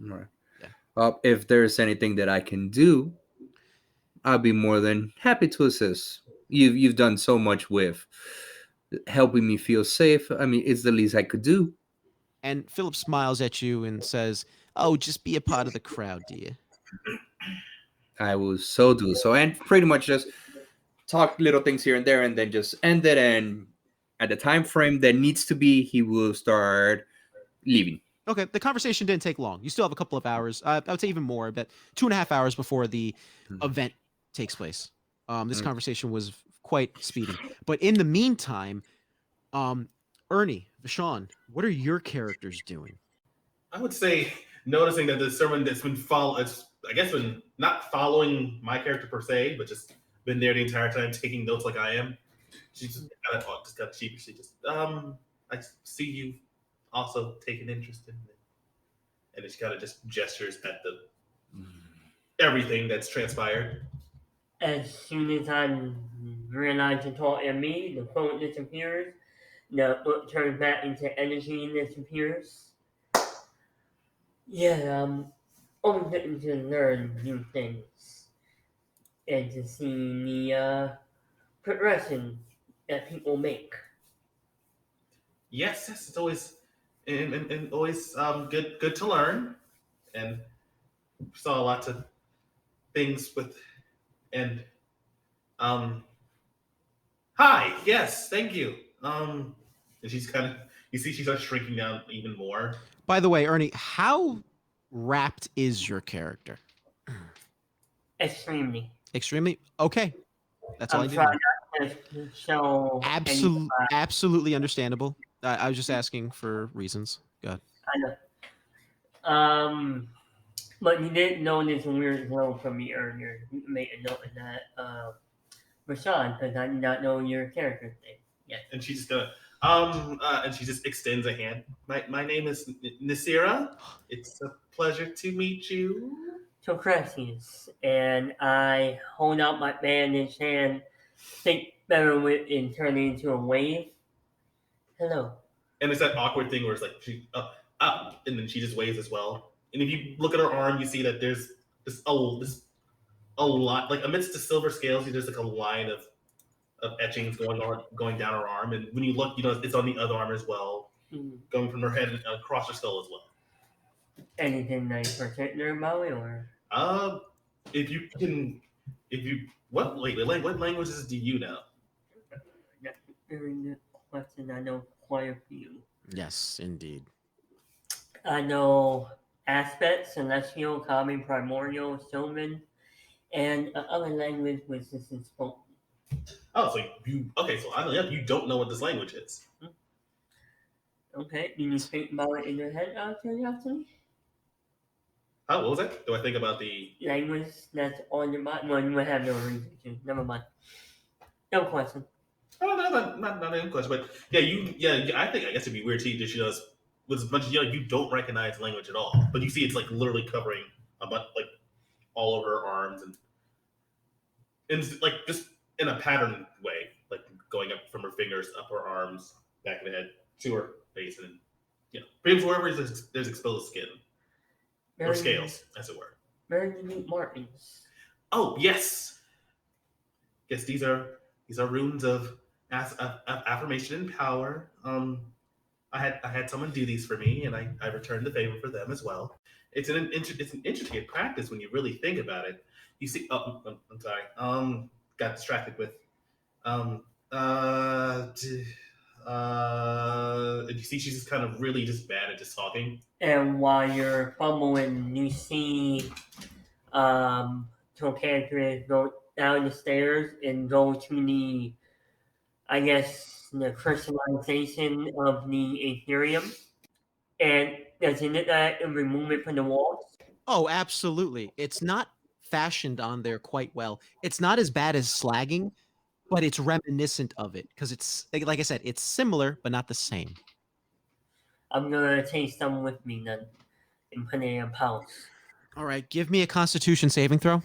All right. Yeah. If there's anything that I can do, I'll be more than happy to assist. You've done so much with helping me feel safe. I mean, it's the least I could do. And Philip smiles at you and says, "Oh, just be a part of the crowd, dear." I will so do so, and pretty much just talk little things here and there, and then just end it. And at the time frame that needs to be, he will start leaving. Okay, the conversation didn't take long. You still have a couple of hours. I would say even more, but 2.5 hours before the event takes place. This Mm. conversation was quite speedy. But in the meantime, Ernie, Vashon, what are your characters doing? I would say noticing that the sermon that's been I guess been not following my character per se, but just been there the entire time taking notes like I am. She's just got sheepishly I see you also take an interest in it. And she kind of just gestures at the everything that's transpired. As soon as I realize it's all at me, the phone disappears, the book turns back into energy and disappears. Yeah, always looking to learn new things and to see the progression that people make. Yes, it's always and always good to learn. And saw lots of things with and um hi, yes, thank you. And she's kind of you see she starts shrinking down even more. By the way, Ernie, how wrapped is your character? Extremely. Extremely? Okay. That's all I I'm need to trying know. not to show any. Absolutely understandable. I was just asking for reasons. Go ahead. I know. But you didn't notice a weird glow from me earlier. You made a note of that, Rashawn, because I did not know your character's name. Yes. And she's just gonna and she just extends a hand. My name is Nasira. It's a pleasure to meet you. Socrates, and I hold out my bandaged hand, think better with and turn it into a wave. Hello. And it's that awkward thing where it's like she up, and then she just waves as well. And if you look at her arm, you see that there's this a lot like amidst the silver scales, there's like a line of etchings going down her arm. And when you look, you know it's on the other arm as well, going from her head and across her skull as well. Anything nice particular about it, or? Uh, if you can, if you what what languages do you know? That's a very good question. I know quite a few. Yes, indeed. I know aspects, celestial, common, primordial, sylvan, and other language which this is spoken. Oh, so you okay? So I don't you don't know what this language is. Okay, do you think about it in your head out of curiosity? What was that? Do I think about the? Language that's on your mind? Well, you might have no reason to. Never mind. No question. Oh no, not any question, but I think I guess it'd be weird too. She does with a bunch of you don't recognize language at all, but you see it's like literally covering a bunch like all over her arms and like just in a pattern way, like going up from her fingers, up her arms, back of the head to her face, and pretty much wherever there's exposed skin or scales, as it were. Very unique markings. Oh yes, yes. These are runes of affirmation and power. I had someone do these for me, and I returned the favor for them as well. It's an intricate practice when you really think about it. You see, oh, I'm sorry. Got distracted with um you see, she's just kind of really just bad at just talking. And while you're fumbling, you see Tocantris go down the stairs and go to the, I guess, the crystallization of the Ethereum. And doesn't it remove it from the walls? Oh, absolutely. It's not fashioned on there quite well. It's not as bad as slagging, but it's reminiscent of it because it's like I said, it's similar but not the same. I'm gonna take some with me then and put it in a pouch. All right, give me a Constitution saving throw.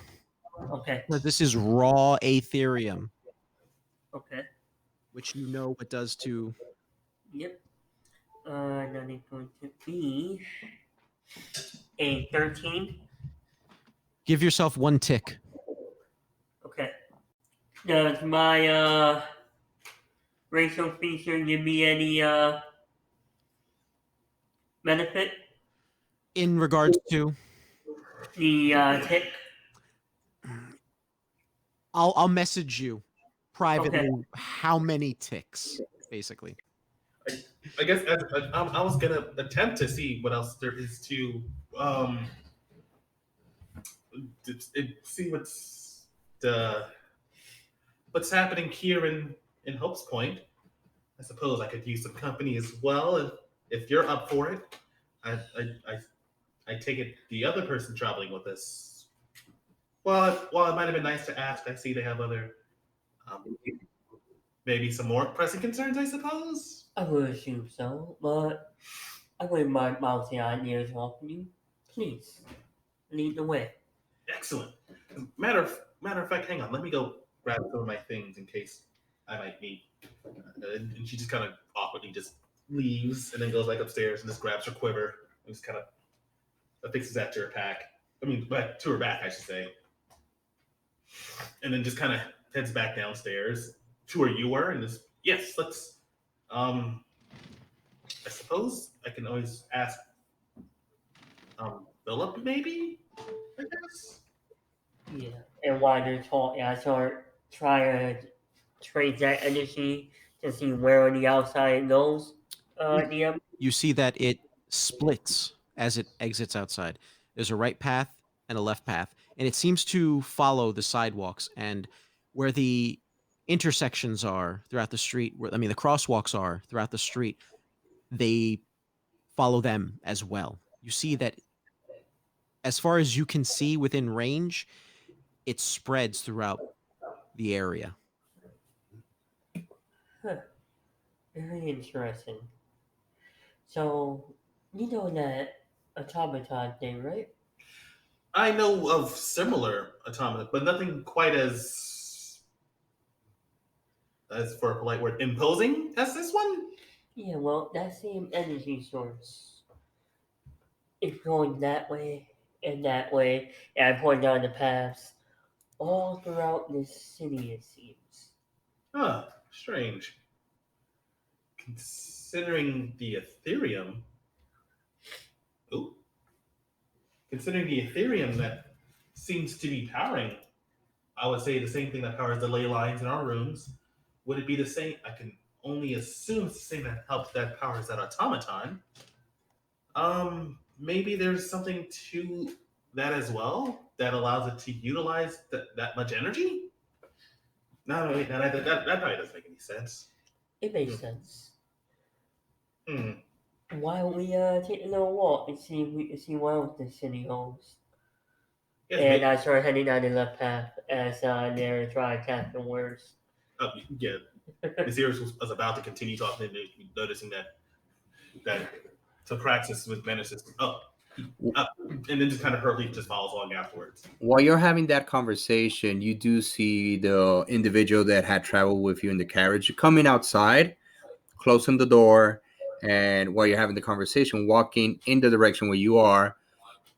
Okay. This is raw Aetherium, Okay. which you know what does to. Yep. That is going to be a 13. Give yourself one tick. Okay. Does my racial feature give me any benefit? In regards to, The tick? I'll message you Okay. privately how many ticks, basically. I guess I was gonna attempt to see what else there is to um see the what's happening here in Hopes Point. I suppose I could use some company as well if you're up for it. I I take it the other person traveling with us. Well, while it might have been nice to ask, I see they have other um, maybe some more pressing concerns. I suppose. I would assume so, but I wouldn't mind bouncing ideas off you. Please, lead the way. Excellent. Matter of fact, hang on. Let me go grab some of my things in case I might need. And she just kind of awkwardly just leaves and then goes back upstairs and just grabs her quiver and just kind of affixes that to her pack. I mean, back to her back, I should say. And then just kind of heads back downstairs to where you were and just yes, let's. Um, I suppose I can always ask Philip, maybe. I guess. Yeah. And while they're talking, I start trying to trade that energy to see where on the outside it goes. DM. You see that it splits as it exits outside. There's a right path and a left path, and it seems to follow the sidewalks and where the intersections are throughout the street. I mean, the crosswalks are throughout the street. They follow them as well. You see that as far as you can see within range, it spreads throughout the area. Huh. Very interesting. So, you know that automaton thing, right? I know of similar automata, but nothing quite as for a polite word, imposing as this one. Yeah, well, that same energy source is going that way, and I point down the paths all throughout this city, it seems. Huh, strange. Considering the Ethereum, ooh, considering the Ethereum that seems to be powering, I would say the same thing that powers the ley lines in our rooms. Would it be the same? I can only assume it's the same that powers that automaton. Maybe there's something to that as well that allows it to utilize that much energy. No, wait, no, that probably doesn't make any sense. It makes sense. Hmm. Why don't we take a little walk and see what else the city holds? Yes, And I start heading down the left path as they're trying to catch the words. yeah. Cesar was about to continue talking, and noticing that Sopraxis was menaces. And then just kind of hurriedly just follows along afterwards. While you're having that conversation, you do see the individual that had traveled with you in the carriage coming outside, closing the door, and while you're having the conversation, walking in the direction where you are,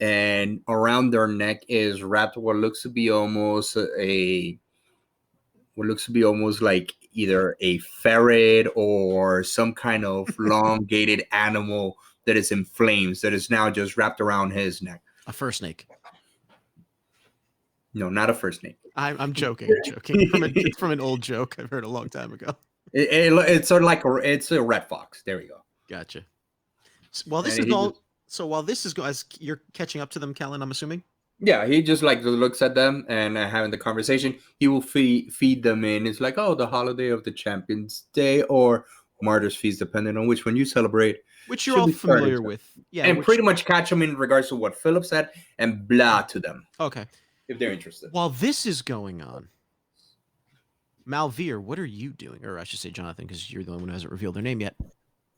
and around their neck is wrapped what looks to be almost like either a ferret or some kind of elongated animal that is in flames that is now just wrapped around his neck. A fur snake. No, not a first name. I'm joking. I'm joking. It's from an old joke I've heard a long time ago. It's sort of like it's a red fox. There we go. Gotcha. While this And is he all, just, so while this is as you're catching up to them, Kellen, I'm assuming. yeah, he just like looks at them and having the conversation. He will feed them in. It's like, oh, the holiday of the Champions Day or Martyrs Feast, depending on which one you celebrate. Which you're Should all be starting familiar to- with. Yeah. and which, pretty much catch them in regards to what Philip said and blah to them okay. if they're interested. While this is going on, Malvir, what are you doing? Or I should say Jonathan, because you're the only one who hasn't revealed their name yet.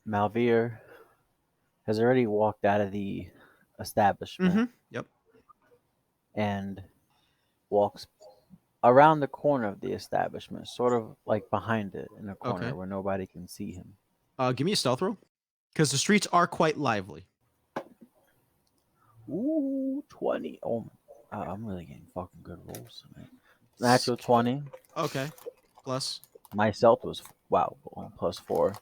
Malvir has already walked out of the establishment Mm-hmm. Yep. and walks around the corner of the establishment, sort of like behind it in a corner Okay. where nobody can see him. Give me a stealth roll. Because the streets are quite lively. Ooh, 20. Oh, I'm really getting fucking good rolls tonight. Natural 20. Okay. Plus. My stealth was wow, +4.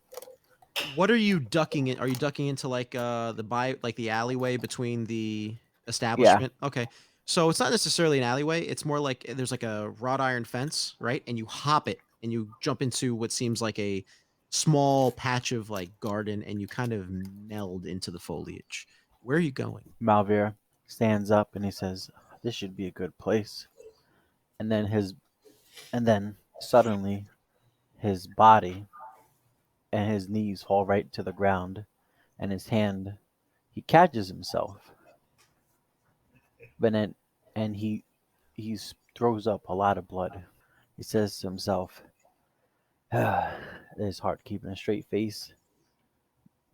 What are you ducking in? Are you ducking into like the alleyway between the Yeah, establishment? Okay. So it's not necessarily an alleyway. It's more like there's like a wrought iron fence, right? And you hop it and you jump into what seems like a small patch of like garden and you kind of meld into the foliage. Where are you going? Malvir stands up and he says, "This should be a good place." And then suddenly his body and his knees fall right to the ground, and his hand he catches himself, but then and throws up a lot of blood. He says to himself, "It's hard keeping a straight face,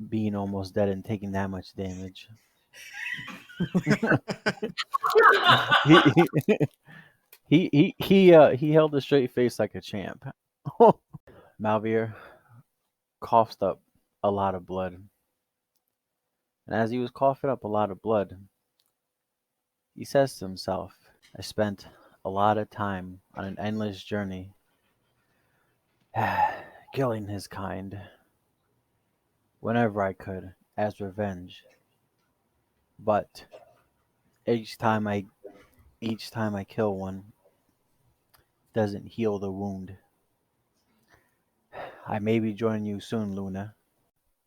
being almost dead and taking that much damage." he he held a straight face like a champ. Malvir coughed up a lot of blood, and as he was coughing up a lot of blood, he says to himself, "I spent a lot of time on an endless journey, killing his kind whenever I could as revenge. But each time I each time I kill one doesn't heal the wound. I may be joining you soon, Luna."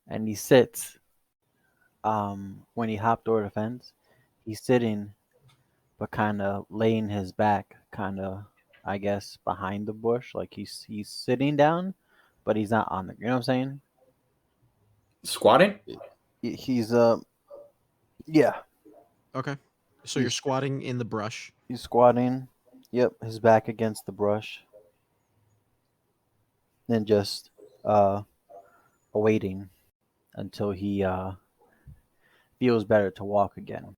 And he sits. When he hopped over the fence, he's sitting, but kind of laying his back, kind of, I guess, behind the bush, like he's sitting down, but he's not on the. You know what I'm saying? Squatting? He's yeah, Okay. So you're he's squatting in the brush. he's squatting. Yep, his back against the brush, and just uh awaiting until he feels better to walk again.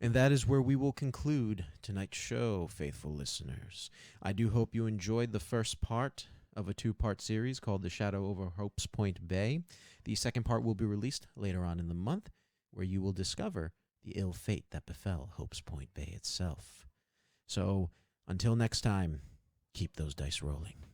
And that is where we will conclude tonight's show, faithful listeners. I do hope you enjoyed the first part of a two-part series called The Shadow Over Hopespoint Bay. The second part will be released later on in the month, where you will discover the ill fate that befell Hopespoint Bay itself. So, until next time, keep those dice rolling.